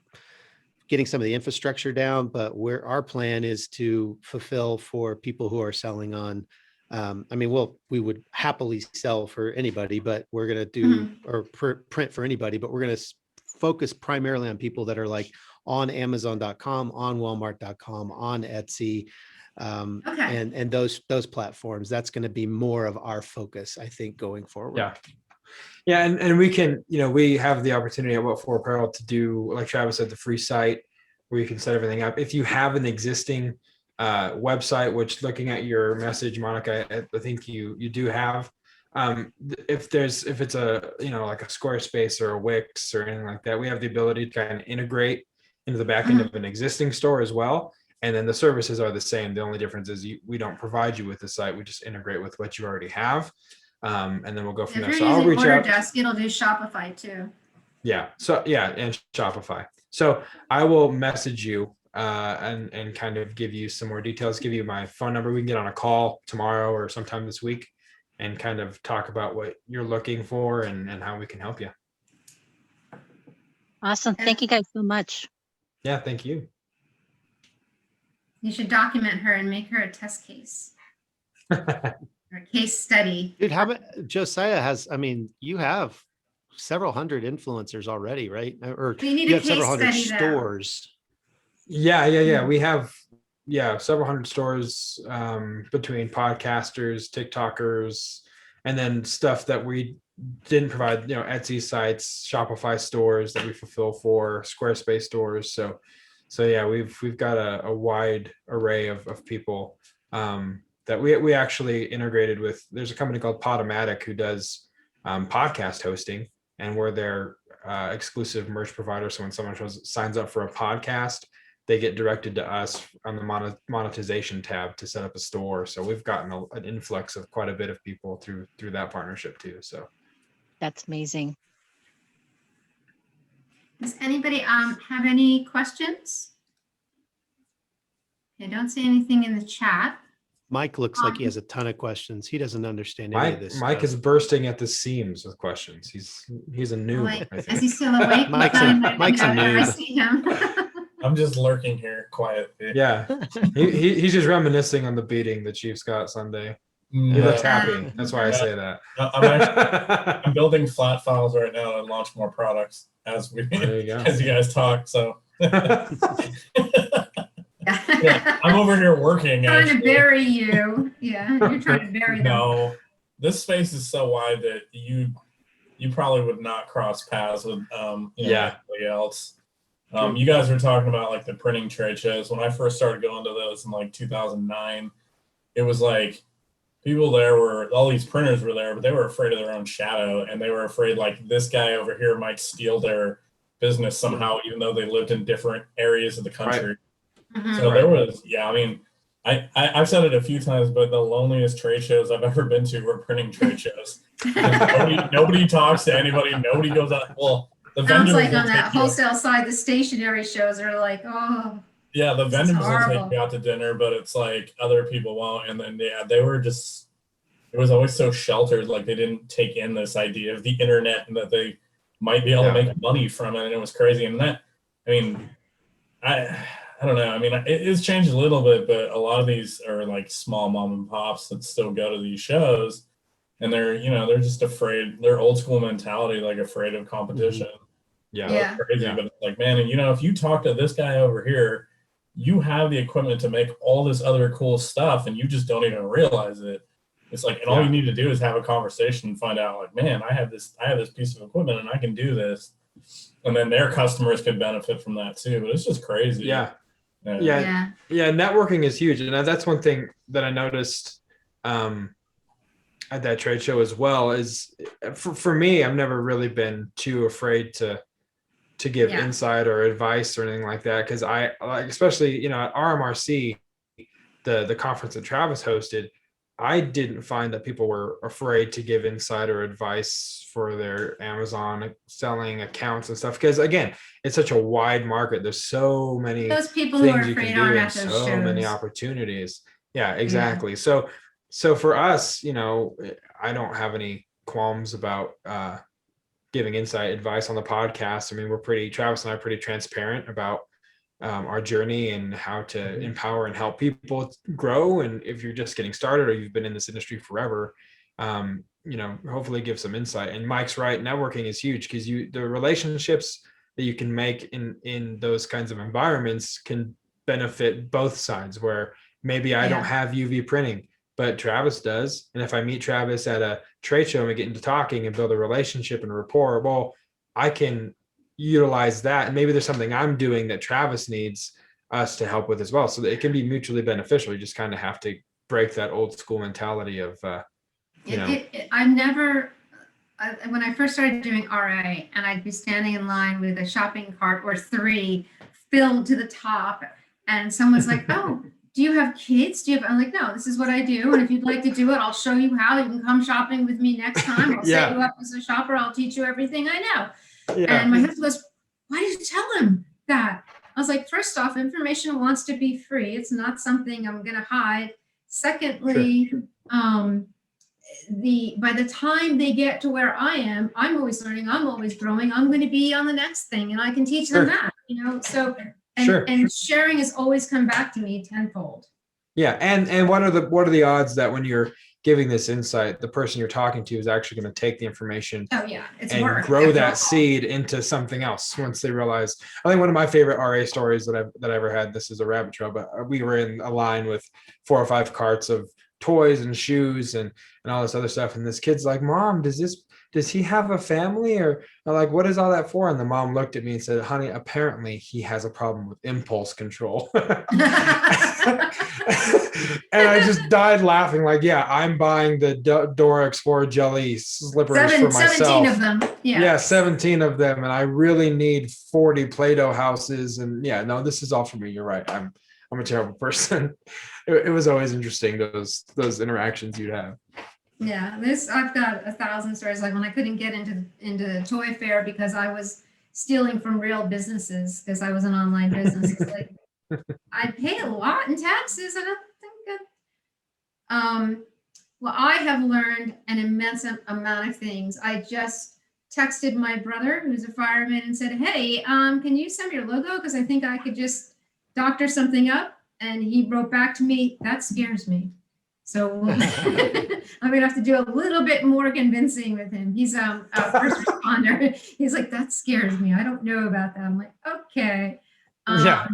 getting some of the infrastructure down, but our plan is to fulfill for people who are selling on. We would happily sell for anybody, but we're going to do or print for anybody, but we're going to focus primarily on people that are like on Amazon.com, on Walmart.com, on Etsy, and those platforms. That's going to be more of our focus, I think, going forward.
Yeah, and we can, we have the opportunity at What For Apparel to do, like Travis said, the free site where you can set everything up. If you have an existing website, which looking at your message, Monica, I think you do have. If it's a like a Squarespace or a Wix or anything like that, we have the ability to kind of integrate into the back end of an existing store as well. And then the services are the same. The only difference is we don't provide you with the site. We just integrate with what you already have. And then we'll go from there.
If
So
you're
I'll
using
reach out.
Orderdesk, it'll do Shopify too.
Yeah. So and Shopify. So I will message you and kind of give you some more details, give you my phone number. We can get on a call tomorrow or sometime this week and kind of talk about what you're looking for and how we can help you.
Awesome. Thank you guys so much.
Yeah, thank you.
You should document her and make her a test case or a case study.
Dude, how about Josiah you have several hundred influencers already, right? Or
We need
you
a
have several
case
hundred
study, though.
stores.
Yeah. We have several hundred stores between podcasters, TikTokers, and then stuff that we didn't provide, Etsy sites, Shopify stores that we fulfill for, Squarespace stores. So yeah, we've got a wide array of people that we actually integrated with. There's a company called Podomatic who does podcast hosting, and we're their exclusive merch provider. So when someone signs up for a podcast, they get directed to us on the monetization tab to set up a store. So we've gotten an influx of quite a bit of people through that partnership too. So
That's amazing.
Does anybody have any questions? I don't see anything in the chat.
Mike looks like he has a ton of questions. He doesn't understand any of this
Mike
stuff.
is bursting at the seams with questions. He's a noob.
Like,
I
is
think.
he still awake?
Mike's a
I
noob.
see him.
I'm just lurking here quietly.
Yeah, he's just reminiscing on the beating the Chiefs got Sunday. He
No,
looks happy. That's why I say that.
I'm building flat files right now to launch more products as
There you go.
as you guys talk. So yeah, I'm over here working.
Trying to
actually.
bury you. Yeah, you're trying to bury them.
No, this space is so wide that you probably would not cross paths with anybody else. You guys were talking about like the printing trade shows. When I first started going to those in like 2009, it was like people there were, all these printers were there, but they were afraid of their own shadow, and they were afraid like this guy over here might steal their business somehow, even though they lived in different areas of the country.
Mhm.
So there was, I mean, I've said it a few times, but the loneliest trade shows I've ever been to were printing trade shows. Nobody talks to anybody. Nobody goes out. Well, the
Sounds
vendors
like
will
on that
take you-
wholesale side, the stationary shows are like, oh,
Yeah, the
This is
vendors will
horrible.
take you out to dinner, but it's like other people won't. And then they were just, it was always so sheltered. Like they didn't take in this idea of the internet and that they might be able to make money from it. And it was crazy. And that, I mean, I don't know. I mean, it's changed a little bit, but a lot of these are like small mom and pops that still go to these shows, and they're just afraid. They're old school mentality, like afraid of competition.
Yeah.
Yeah.
It's crazy,
Yeah.
but it's like, man, and if you talk to this guy over here, you have the equipment to make all this other cool stuff, and you just don't even realize it. It's like, and all you need to do is have a conversation and find out, like, man, I have this piece of equipment, and I can do this, and then their customers could benefit from that too. But it's just crazy.
Yeah.
yeah.
Networking is huge, and that's one thing that I noticed at that trade show as well. Is for me, I've never really been too afraid to give insight or advice or anything like that, because I like, especially at RMRC, the conference that Travis hosted, I didn't find that people were afraid to give insider advice for their Amazon selling accounts and stuff. Because again, it's such a wide market. There's so many
Those people who are
things you
afraid
can
aren't
do
at
and
those
so many
shows.
opportunities. Yeah, exactly. So for us, I don't have any qualms about giving insight advice on the podcast. I mean, Travis and I are pretty transparent about our journey and how to empower and help people grow. And if you're just getting started or you've been in this industry forever, hopefully give some insight. And Mike's right, networking is huge, because the relationships that you can make in those kinds of environments can benefit both sides, where maybe I don't have UV printing, but Travis does. And if I meet Travis at a trade show and we get into talking and build a relationship and rapport, well, I can utilize that. And maybe there's something I'm doing that Travis needs us to help with as well. So that it can be mutually beneficial. You just kind of have to break that old school mentality of,
When I first started doing RA, and I'd be standing in line with a shopping cart or three filled to the top, and someone's like, oh, do you have kids? I'm like, no, this is what I do. And if you'd like to do it, I'll show you how. You can come shopping with me next time. I'll set you up as a shopper. I'll teach you everything I know.
Yeah.
And my husband goes, why did you tell him that? I was like, first off, information wants to be free. It's not something I'm going to hide. Secondly, by the time they get to where I am, I'm always learning, I'm always growing. I'm going to be on the next thing, and I can teach them that, so, and sharing has always come back to me tenfold.
Yeah. And what are the odds that when you're giving this insight, the person you're talking to is actually going to take the information and grow that seed into something else once they realize. I think one of my favorite RA stories that I ever had, this is a rabbit trail, but we were in a line with 4 or 5 carts of toys and shoes and all this other stuff. And this kid's like, Mom, does he have a family? Or I'm like, what is all that for? And the mom looked at me and said, honey, apparently he has a problem with impulse control. And I just died laughing, like, yeah, I'm buying the Dora Explorer jelly slippers for myself.
17 of them.
Yeah, 17 of them. And I really need 40 Play-Doh houses. And yeah, no, this is all for me. You're right. I'm a terrible person. It was always interesting, those interactions you'd have.
Yeah, I've got 1,000 stories. Like when I couldn't get into the toy fair because I was stealing from real businesses because I was an online business. It's like I pay a lot in taxes. I don't think that. Well, I have learned an immense amount of things. I just texted my brother, who's a fireman, and said, "Hey, can you send me your logo? Because I think I could just doctor something up." And he wrote back to me, "That scares me." So I'm gonna have to do a little bit more convincing with him. He's a first responder. He's like, "That scares me. I don't know about that." I'm like, okay.
Yeah.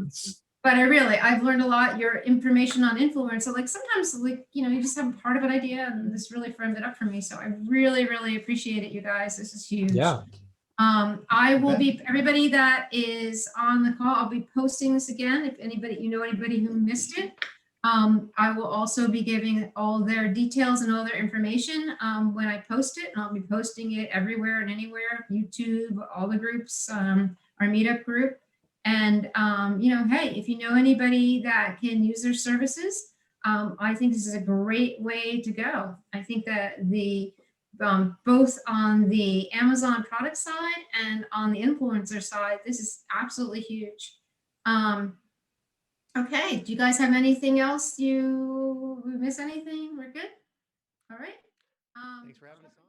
But I've learned a lot. Your information on influence. So like sometimes like, you just have part of an idea and this really framed it up for me. So I really, really appreciate it, you guys. This is huge.
Yeah.
I will be, everybody that is on the call, I'll be posting this again. If anybody who missed it. I will also be giving all their details and all their information when I post it, and I'll be posting it everywhere and anywhere, YouTube, all the groups, our meetup group. And, hey, if you know anybody that can use their services, I think this is a great way to go. I think that both on the Amazon product side and on the influencer side, this is absolutely huge. Okay, do you guys have anything else? We miss anything? We're good? All right.
Thanks for having us on.